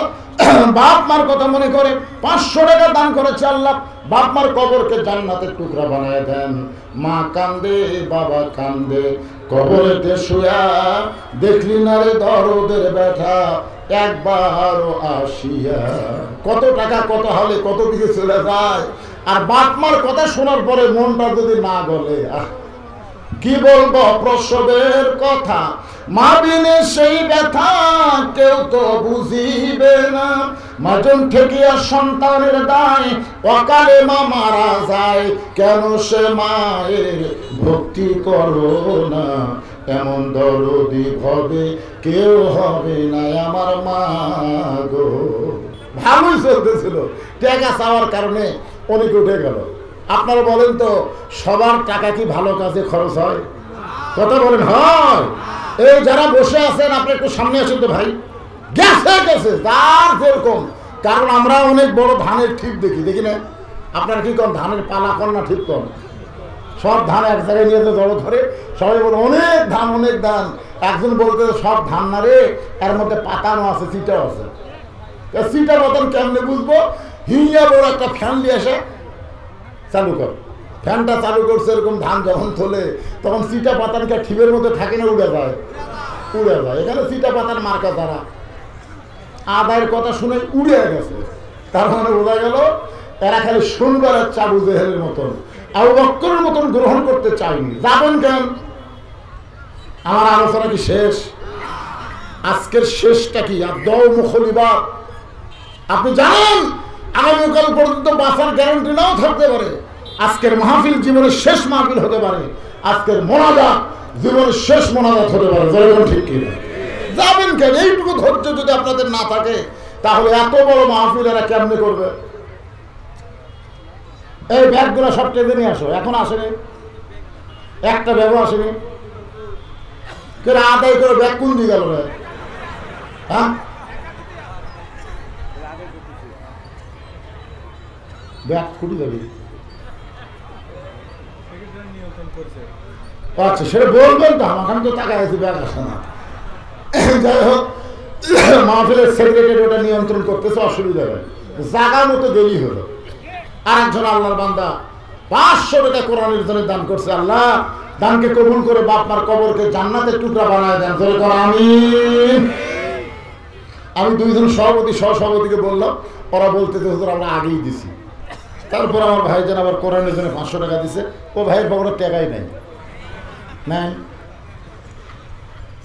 বাপ মার কথা মনে করে 500 টাকা দান করেছে। আল্লাহ বাপ মার কবরকে জান্নাতের টুকরা বানায় দেন। মা কান্দে, বাবা কান্দে, কবরেতে শুয়া দেখলি না রে দরদের ব্যথা, একবারও আসিয়া। কত টাকা কত হলে কত দিকে চলে যায়। আর বাপ মার কথা শোনার পরে মনটা যদি না গলে, কি বলবো প্রসবের কথা, মা বিনে সেই ব্যথা কেউ তো বুঝিবে না। মাজন থেকে আর সন্তানের দায়, অকালে মা মারা যায়, কেন সে মায়ের ভক্তি করো না। এমন দরদি ভবে কেউ হবে না আমার মা গো। ভালোই চলতেছিল, টাকা চাওয়ার কারণে অনেক উঠে গেল। আপনারা বলেন তো, সবার টাকা কি ভালো কাজে খরচ হয়? কথা বলেন হয়? এই যারা বসে আছেন, আপনি একটু সামনে আসেন তো ভাই। গেছে গেছে তার যেরকম, কারণ আমরা অনেক বড় ধানের ঠিক দেখি না? আপনারা কি করেন? ধানের পালা কর না ঠিক করেন? সব ধান এক জায়গায় নিয়ে যে জড়ো ধরে সবাই বলে অনেক ধান অনেক ধান। একজন বলতে সব ধান না রে, এর মধ্যে পাতানো আছে, চিটাও আছে। চিটা মতন কেমনে বুঝবো? হিয়া বড় একটা ফ্যান দিয়ে এসে চালু কর। ফ্যানটা চালু করছে, এরকম ধান যখন তোলে তখন চিটা পাতানটা ঠিবের মধ্যে থাকে না, উড়ে যায়, উড়ে যায়। এখানে চিটা পাতার মার্কা তারা আদায়ের কথা শুনে উড়ে গেছে। তার মানে বোঝা গেল এরা খালি শুনবার আবু জেহেলের মতন, আবু বকরের মতন গ্রহণ করতে চায়নি। যাবেন কেন? আমার আলোচনা কি শেষ? আজকের শেষটা কি? আর দৌ মুখলিবাদ। আপনি জানেন আগামীকাল পর্যন্ত বাঁচার গ্যারান্টি নাও থাকতে পারে। আজকের মাহফিল জীবনের শেষ মাহফিল হতে পারে। আজকের মোনাজাত জীবনের শেষ মোনাজাত হতে পারে। ঠিক কি? যাবেন কেন? এইটুকু ধৈর্য যদি আপনাদের না থাকে, তাহলে এত বড় মাহফিল এরা কেমনে করবে? এই ব্যাগগুলো সব টেনে নিয়ে আসো। এখন আসেনি, একটা ব্যাগ আসেনি, আদায় করে ব্যাগ কোন দিয়ে গেল রে? হ্যাঁ, ব্যাগ খুঁটি যাবি। আচ্ছা, সেটা বলবেন তো আমাকে, আমি তো টাকা আছে, ব্যাগ আসে না। যাই হোক, মাহফিলের সেক্রেটারি ওটা নিয়ন্ত্রণ করতেছে, অসুবিধা নেই, জায়গা মতো দেরি হলো। আর একজন আল্লাহর বান্দা 500 টাকা কোরআনের জন্য দান করছে। আল্লাহ দানকে কবুল করে বাপ মার কবরকে জান্নাতের টুকরা বানায় দেন, জোরে করে আমিন। আমি 2 জন সভাপতি সহসভাপতিকে বললাম, ওরা বলতেছে হুজুর আমরা আগেই দিছি। তারপর আমার ভাইজান আবার কোরআনের জন্য 500 টাকা দিছে। ও ভাইয়ের পকেটে টাকাই নাই, নাই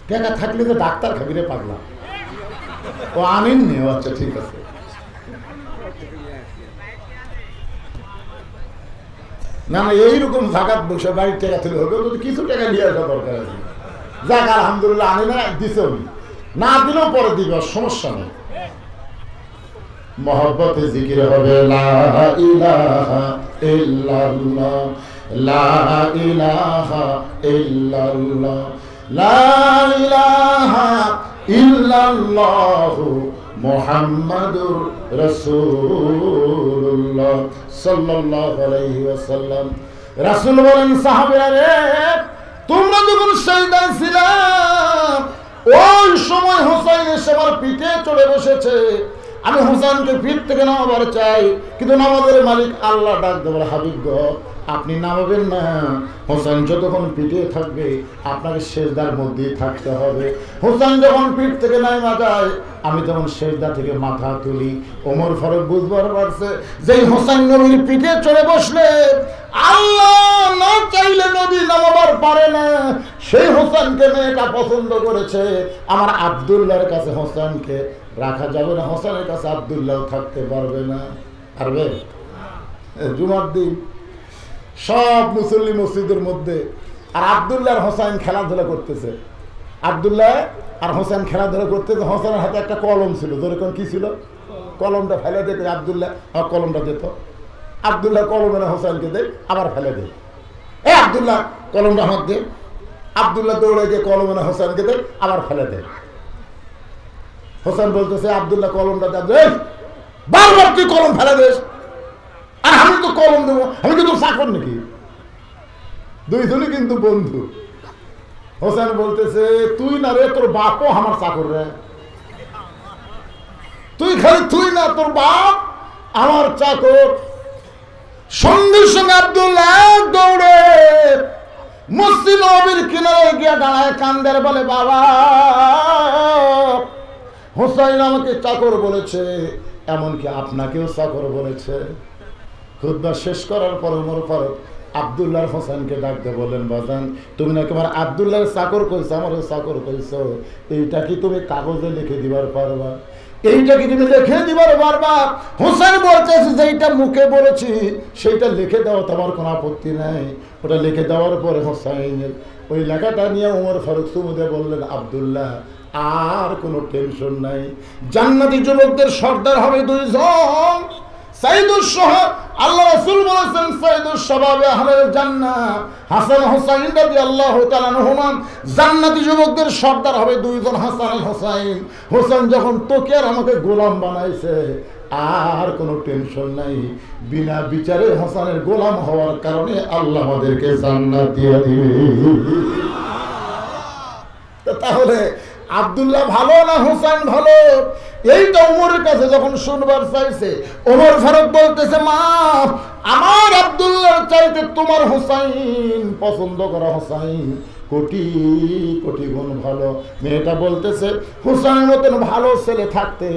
টাকা থাকলে তো ডাক্তার খাবি রে পাগলা। ও আনেননি? ও আচ্ছা ঠিক আছে। না না, এইরকম জাগাত বসে বাড়ির টাকা তুলে হবে, তো কিছু টাকা নিয়ে আসা দরকার আছে। যাক আলহামদুলিল্লাহ, আনে না, দিছে উনি, না দিলেও পরে দিবে, সমস্যা নেই। মহব্বতে জিকির হবে লা ইলাহা ইল্লাল্লাহ, লা ইলাহা ইল্লাল্লাহ, লা ইলাহা ইল্লাল্লাহু মুহাম্মাদুর রাসূলুল্লাহ সাল্লাল্লাহু আলাইহি ওয়াসাল্লাম। রাসূল বলেন, সাহাবীরা রে, তোমরা যখন শহীদান ছিলাম ওই সময় হোসেন এসে আমার পিঠে চড়ে বসেছে। আমি হোসেনকে পিঠ থেকে নামাবার চাই, কিন্তু নামাজের মালিক আল্লাহ ডাক দেবার, হাবিব গো আপনি নামাবেন না, হোসেন যতক্ষণ পিঠে থাকবে আপনাকে সেজদার মধ্যেই থাকতে হবে। হোসেন যখন পিঠ থেকে নামা যায় আমি তখন সেজদা থেকে মাথা তুলি। ওমর ফারুক বুঝবার পারছে যেই হোসেন নবীর পিঠে চড়ে বসলে আল্লাহ না চাইলে নবী নামাবার পারে না। সেই হোসেনকে মেয়েটা পছন্দ করেছে। আমার আব্দুল্লাহর কাছে হোসেনকে রাখা যাবে না, হোসেনের কাছে আব্দুল্লাহ থাকতে পারবে না। পারবে? জুমার দিন সব মুসল্লি মসজিদের মধ্যে, আর আব্দুল্লাহ আর হোসেন খেলাধুলা করতেছে। আব্দুল্লাহ আর হোসেন খেলাধুলা করতেছে। হোসেনের হাতে একটা কলম ছিল, যেরকম কি ছিল, কলমটা ফেলে দেখে আব্দুল্লাহ কলমটা দিত। আব্দুল্লাহ কলম এনে হোসেনকে দেয়, আবার ফেলে দেয়। এ আব্দুল্লাহ কলমটা হাত দে। আব্দুল্লাহ দৌড়ে গিয়ে কলম এনে হোসেনকে দেয়, আবার ফেলে দেয়। হোসেন বলতেছে আব্দুল্লাহ কলমটা দে, বারবার তুই কলম ফেলে দিস, আর আমি তো কলম দেবো, আমি কিন্তু চাকর নাকি? দুইজনই কিন্তু বন্ধু। হোসেন বলতেছে তুই না রে, তোর বাপও আমার চাকর রে। তুই খালি তুই না, তোর বাপ আমার চাকর। সঙ্গে সঙ্গে আব্দুল্লাহ দৌড়ে মসজিদ নববীর কিনারে গিয়ে দাঁড়ায়, কান্দের বলে বাবা হোসেন আমাকে চাকর বলেছে, এমনকি আপনাকেও চাকর বলেছে। খুতবা শেষ করার পর ওমর ফারুক আব্দুল্লাহ হোসেনকে ডাকতে বললেন, বাজান তুমি নাকি আমার আব্দুল্লাহর চাকর কইছো, আমারও চাকর কইছো, এইটা কি তুমি কাগজে লিখে দিবার পারবা? এইটা কি তুমি লিখে দিবার পারবা? হোসেন বলতেছে যেইটা মুখে বলেছি সেইটা লিখে দেওয়া তোমার কোনো আপত্তি নাই। ওটা লিখে দেওয়ার পরে হোসেনের ওই লেখাটা নিয়ে ওমর ফারুক সুমুদে বললেন, আব্দুল্লাহ আর কোনো টেনশন নাই, জান্নাতি যুবকদের সর্দার হবে 2 জন। সাইদুস শাবাব, আল্লাহ রাসূল বলেছেন সাইদুস শাবাব আহলে জান্নাহ, হাসান হোসেন রাদিয়াল্লাহু তাআলা আনহুমা জান্নাতি যুবকদের সর্দার হবে 2 জন, হাসান আর হোসেন। হোসেন যখন তোকে আর আমাকে গোলাম বানাইছে আর কোনো টেনশন নাই, বিনা বিচারে হাসানের গোলাম হওয়ার কারণে আল্লাহ আমাদেরকে জান্নাত দিয়ে দিবে। তাহলে আব্দুল্লাহ ভালো না হোসেন ভালো? এইটা ওমরের কাছে যখন শুনবার চাইছে, ওমর ফারুক বলতেছে মা আমার আব্দুল্লাহর চাইতে তোমার হোসেন পছন্দ করা হোসেন কোটি কোটি গুণ ভালো। মেয়েটা বলতেছে হোসেনের মতন ভালো ছেলে থাকতে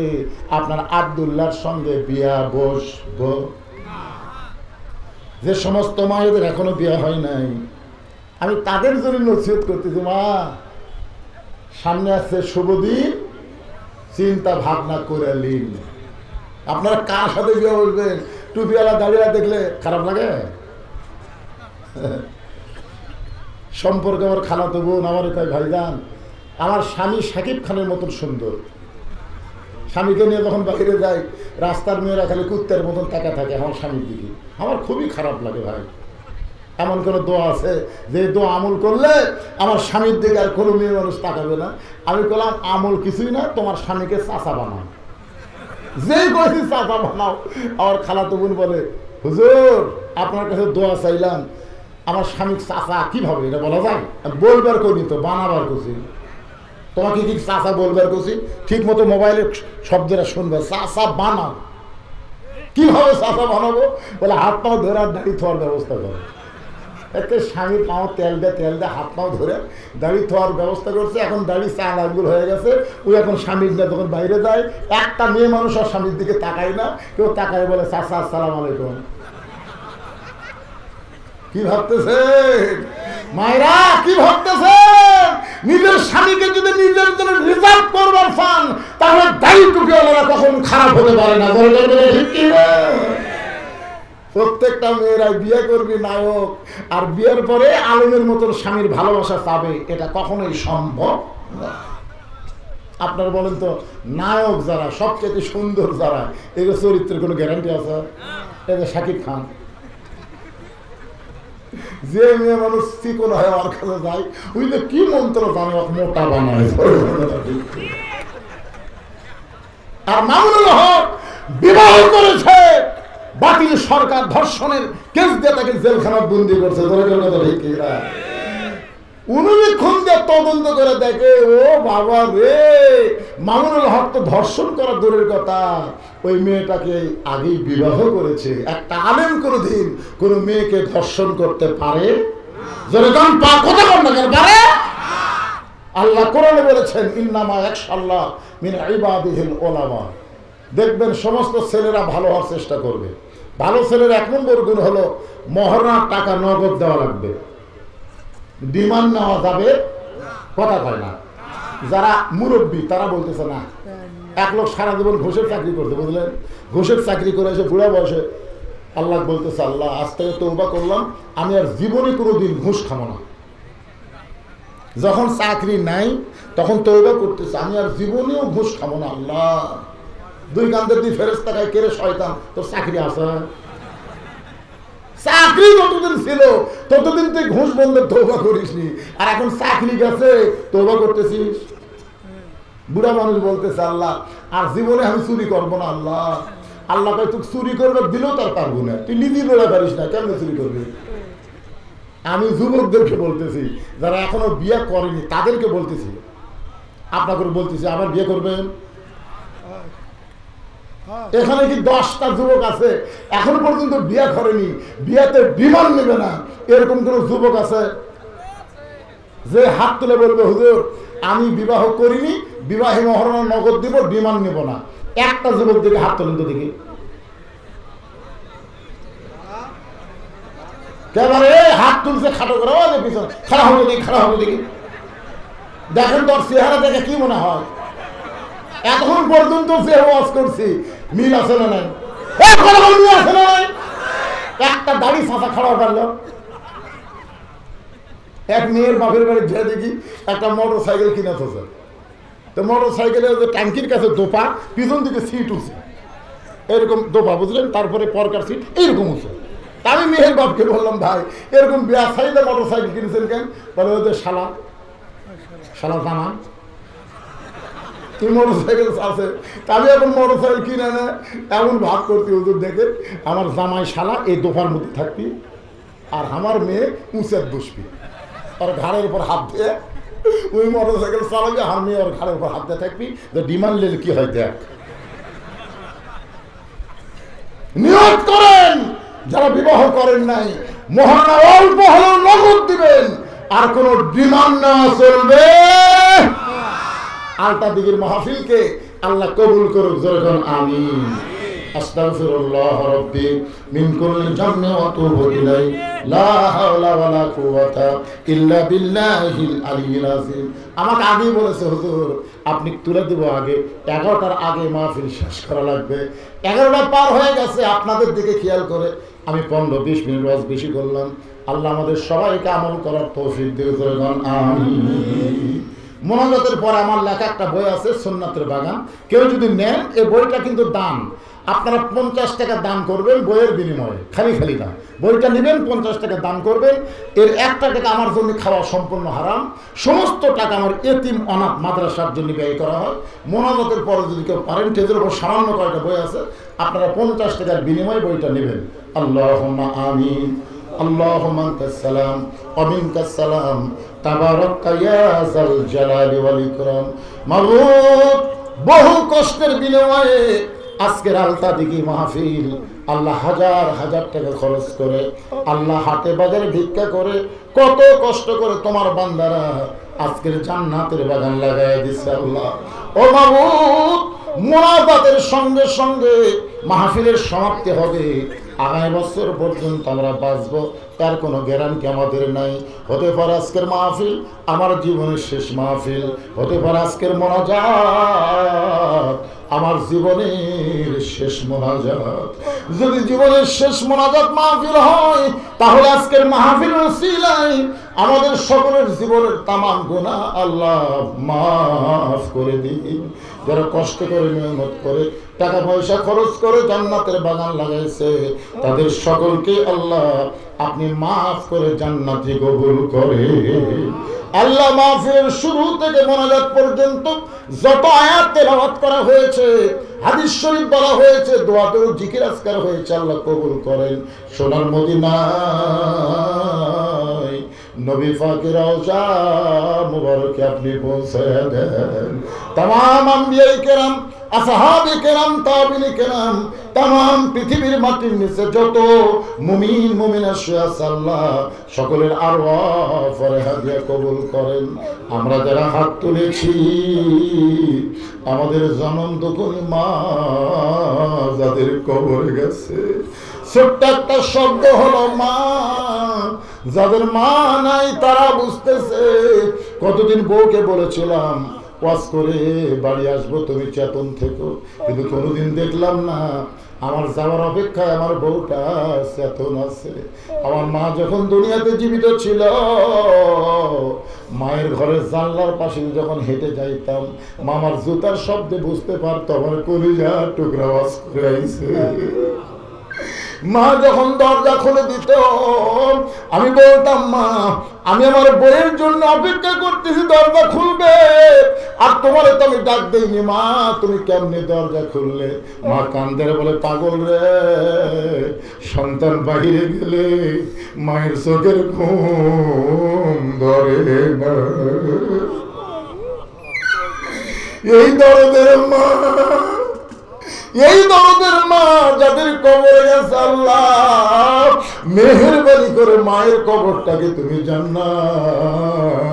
আপনার আব্দুল্লাহর সঙ্গে বিয়া বসবো। যে সমস্ত মায়েদের এখনো বিয়া হয় নাই, আমি তাদের জন্য নসিহত করতেছি, মা সামনে আসছে শুভদিন, চিন্তা ভাবনা করে নিন। আপনারা কার সাথে বিয়ে বলবেন? টুপিওয়ালা দাঁড়িয়ে দেখলে খারাপ লাগে? সম্পর্কে আমার খালাতো বোন আমার কয় ভাইজান আমার স্বামী শাকিব খানের মতন সুন্দর। স্বামীকে নিয়ে যখন বাইরে যাই রাস্তার মেয়েরা খালি কুত্তের মতন তাকা থাকে আমার স্বামীর দিকে, আমার খুবই খারাপ লাগে ভাই। এমন কোনো দোয়া আছে যে দোয়া আমল করলে আমার স্বামীর দিকে আর কোনো মেয়ে মানুষ তাকাবে না? আমি বললাম আমল কিছুই না, তোমার স্বামীকে চাচা বানাও। যেই কয়েছি চাচা বানাও, আমার খালাতো বোন বলে হুজুর আপনার কাছে দোয়া চাইলাম, আমার স্বামীর চাচা কিভাবে এটা বলা যায়? বলবার করি তো, বানাবার করছি। তোমাকে কি চাচা বলবার করছি? ঠিক মতো মোবাইলের শব্দটা শুনবে, চাচা বানাও। কিভাবে চাচা বানাবো? বলে হাত পাও ধরে আর দাড়ি থোয়ার ব্যবস্থা করো। এতে স্বামীর পাও তেল দেয় হাত পাও ধরে দাড়ি থোয়ার ব্যবস্থা করছে। এখন দাড়ি 4 আঙ্গুল হয়ে গেছে। ওই এখন স্বামীর না যখন বাইরে যায়, একটা মেয়ে মানুষ আর স্বামীর দিকে তাকায় না, কেউ তাকায় বলে চাচা আসসালাম আলাইকুম। কি ভাবতেছেন মায়েরা, কি ভাবতেছেন? নিজের স্বামীকে যদি নিজের জন্য রিজার্ভ করবার চান, তাহলে দাড়ি টুপিওয়ালারা কখন খারাপ হতে পারে না। প্রত্যেকটা মেয়েরাই বিয়ে করবি নায়ক, আর বিয়ের পরে আলেমের মতন স্বামীর ভালোবাসা পাবে, এটা কখনোই সম্ভব না। আপনারা বলেন তো, নায়ক যারা সবচেয়ে সুন্দর যারা, এগুলো চরিত্রের কোনো গ্যারান্টি আছে? এটা শাকিব খান। যে মেয়ে মানুষ চিকন হয় আমার কাছে যায়, ওই যে কি মন্ত্র জানে মোটা বানায়। আর মামুনুল হক বিবাহ করেছে, বাতিল সরকার ধর্ষণের কেস দিয়ে তাকে জেলখানা বন্দি করছে। অনুবীক্ষণ দিয়ে তদন্ত করে দেখে, ও বাবা রে, মামুনুল হক তো ধর্ষণ করা দূরের কথা, ওই মেয়েটাকে আগেই বিবাহ করেছে। একটা আলেম কোনদিন কোন মেয়েকে ধর্ষণ করতে পারে? কথা বল না কেন পারে? আল্লাহ কোরআনে বলেছেন ইন্নামা ইয়াখশাল্লাহ মিন ইবাদিহিল উলামা। দেখবেন সমস্ত ছেলেরা ভালো হওয়ার চেষ্টা করবে। ভালো ছেলের 1 নম্বর গুণ হলো মহরার টাকা নগদ দেওয়া লাগবে, ডিমান্ড নেওয়া যাবে, কথা কয় না। যারা মুরব্বী তারা বলতেছে না। এক লোক সারা জীবন ঘুষের চাকরি করতে, বুঝলেন, ঘুষের চাকরি করে এসে বুড়া বয়সে আল্লাহ বলতেছে, আল্লাহ আজ থেকে তওবা করলাম, আমি আর জীবনে কোনোদিন ঘুষ খাবো না। যখন চাকরি নাই তখন তওবা করতেছে, আমি আর জীবনেও ঘুষ খাবো না। আল্লাহ 2 কান্দের দিয়ে ফেরেশতা কয়, কে রে শয়তান, তোর চাকরি আছে? চাকরি যতদিন ছিল ততদিন তুই ঘুষ বন্ধের তওবা করিসনি, আর এখন চাকরি গেছে তওবা করতেছিস। বুড়া মানুষ বলতেছে, আল্লাহ আর জীবনে আমি চুরি করবো না। আল্লাহ আল্লাহ কয় তুই চুরি করবে দিলেও তার পারবো না, তুই নিজেই লড়া পারিস না, কেমন চুরি করবি? আমি যুবকদেরকে বলতেছি, যারা এখনো বিয়ে করেনি তাদেরকে বলতেছি, আপনাকে বলতেছি, আবার বিয়ে করবেন। এখানে কি 10টা যুবক আছে এখন পর্যন্ত বিয়ে করেনি, বিয়েতে ডিমান্ড নেবে না, এরকম কোন যুবক আছে যে হাত তুলে বলবে হুজুর আমি বিবাহ করিনি, বিবাহে মহরণা নগদ দিব, ডিমান্ড নেব না? একটা যুবক দিকে হাত তুলেন তো দেখি। কেবারে হাত তুলছে খাটো করে, পিছনে খারাপ হবে দেখি, খারাপ হবে দেখি। দেখেন তোর চেহারা দেখে কি মনে হয়? এতক্ষণ পর্যন্ত যে ওয়াজ করছি মিল আছে না নাই? মিল আছে না নাই? একটা দাড়ি ছাঁচা খাড়া পারলো। এক মেয়ের বাপের বাড়ি গিয়ে দেখি একটা মোটর সাইকেল কিনে থাকছে, তো মোটর সাইকেলের যে ট্যাঙ্কির কাছে দোপা, পিছন দিকে সিট উঠছে, এরকম দোপা, বুঝলেন, তারপরে পরকার সিট এইরকম উঠছে। আমি মেয়ের বাপকে বললাম, ভাই এরকম বিয়া সাইডে মোটর সাইকেল কিনেছেন কেন? বলে ওদের শালা জামা মোটর সাইকেল আছে। আমি এখন মোটর সাইকেল কিনে না, এমন ভাব করতে হুজুর দেখে আমার জামাই শালা এই দোফার মধ্যে থাকবি, আর আমার মেয়ে উঁচের বসবি, আর ঘাড়ের উপর হাত দিয়ে ওই মোটর সাইকেল চালাবে, আর মেয়ে ওর ঘাড়ের উপর হাত দিয়ে থাকবি। ডিমান্ড নিলে কি হয় দেখ। নিয়ত করেন যারা বিবাহ করেন নাই, মহানা অল্প হলেও নগদ দিবেন, আর কোন ডিমান্ড না চলবে। আলতা দিগির মাহফিলকে আল্লাহ কবুল করুক, যখন আমিন। আস্তাগফিরুল্লাহ রাব্বি মিন কুল্লি জামমি ওয়া আতুবু ইলাইহি লা হাওলা ওয়ালা কুওয়াতা ইল্লা বিল্লাহিল আলিয়্যিল আযীম। আমাকে আগেই বলেছে হুজুর আপনি তুলে দেব আগে, 11টার আগে মাহফিল শেষ করা লাগবে। 11টা পার হয়ে গেছে, আপনাদের দিকে খেয়াল করে আমি 15-20 মিনিট ওয়াজ বেশি করলাম। আল্লাহ আমাদের সবাইকে আমল করার তৌফিক দিন, আমিন। মোনাজাতের পরে আমার লেখা একটা বই আছে সুন্নাতের বাগান, কেউ যদি নেন এই বইটা কিন্তু দান। আপনারা 50 টাকা দান করবেন বইয়ের বিনিময়ে, খালি খালি না, বইটা নেবেন 50 টাকা দান করবেন, এর 1 টাকা আমার জন্য খাওয়া সম্পূর্ণ হারাম, সমস্ত টাকা আমার এতিম অনাথ মাদ্রাসার জন্য ব্যয় করা হয়। মোনাজাতের পরে যদি কেউ পারেন, টেজের উপর সামান্য কয়টা বই আছে, আপনারা 50 টাকার বিনিময়ে বইটা নেবেন। আল্লাহুম্মা আমিন। আল্লাহুম্মা আনতাস সালাম ওয়া মিনকাস সালাম তাবারাকতা ইয়া যাল জালালি ওয়াল ইকরাম। মাবুদ, বহু কষ্টের বিনিময়ে আজকের আলতা দিঘি মাহফিল, আল্লাহ হাজার হাজার টাকা খরচ করে, আল্লাহ হাটে বাজারে ভিক্ষা করে, কত কষ্ট করে তোমার বান্দারা আজকের জান্নাতের বাগান লাগাই দিচ্ছে। আল্লাহ ও মাবুদ, মুনাজাতের সঙ্গে সঙ্গে মাহফিলের সমাপ্তি হবে, আগামী বছর পর্যন্ত আমরা বাঁচবো তার কোনো গ্যারান্টি আমাদের নাই। হতে পারে আজকের মাহফিল আমার জীবনের শেষ মাহফিল, হতে পারে আজকের মোনাজাত আমার জীবনের শেষ মোনাজাত। যদি জীবনের শেষ মোনাজাত মাহফিল হয়, তাহলে আজকের মাহফিলের উসিলায় আমাদের সকলের জীবনের তামাম গুনাহ আল্লাহ মাফ করে দিন। যারা কষ্ট করে মেহনত করে টাকা পয়সা খরচ করে জান্নাতের বাগান লাগাইছে, তাদের সকলকে আল্লাহ আপনি মাফ করে জান্নাতি কবুল করে। আল্লাহ মাহফিলের শুরু থেকে মোনাজাত পর্যন্ত যত আয়াত তেলাওয়াত করা হয়েছে, হাদিস শরীফ বলা হয়েছে, দোয়া দরুদ জিকির আজকার হয়েছে, আল্লাহ কবুল করেন। সোনার মদিনায় নবী পাকের রওজা মুবারকে আপনি পৌঁছায় দেন। तमाम আম্বিয়ায়ে কেরাম, আসহাবে কেরাম, তাবিঈনে কেরাম, तमाम পৃথিবীর মাটির নিচে যত মুমিন মুমিনা শুয়ে আছে, আল্লাহ সকলের আরওয়াহ ফরহাদ দিয়া কবুল করেন। আমরা যারা হাত তুলেছি, আমাদের জনম দুঃখী মা যাদের কবরে গেছে, ছোট্ট একটা শব্দ হলো মা, যাদের মা নাই তারা বুঝতেছে। কতদিন বউকে বলেছিলাম ওয়াজ করে বাড়ি আসবো, তুমি চেতন থেকো, কিন্তু কোনোদিন দেখলাম না। আমার যাওয়ার অপেক্ষায় আমার বউটা চেতন আছে। আমার মা যখন দুনিয়াতে জীবিত ছিল, মায়ের ঘরের জানলার পাশে যখন হেঁটে যাইতাম, মামার জুতার শব্দে বুঝতে পারতো আমার কলিজা টুকরা ওয়াজ করে আইছে। মা যখন দরজা খুলে দিত, আমি বলতাম মা আমি আমার বইয়ের জন্য অপেক্ষা করতেছি, দরজা খুলবে, আর তোমার তো আমি ডাক দেইনি, মা তুমি কেমনে দরজা খুললে? মা কান্দের বলে পাগল রে, সন্তান বাহিরে গেলে মায়ের চোখের ঘুম ধরে না। এই দরদের মা, এই দরদের মা যাদের কবরে গেছে, আল্লাহ মেহেরবানি করে মায়ের কবরটাকে তুমি জান্নাত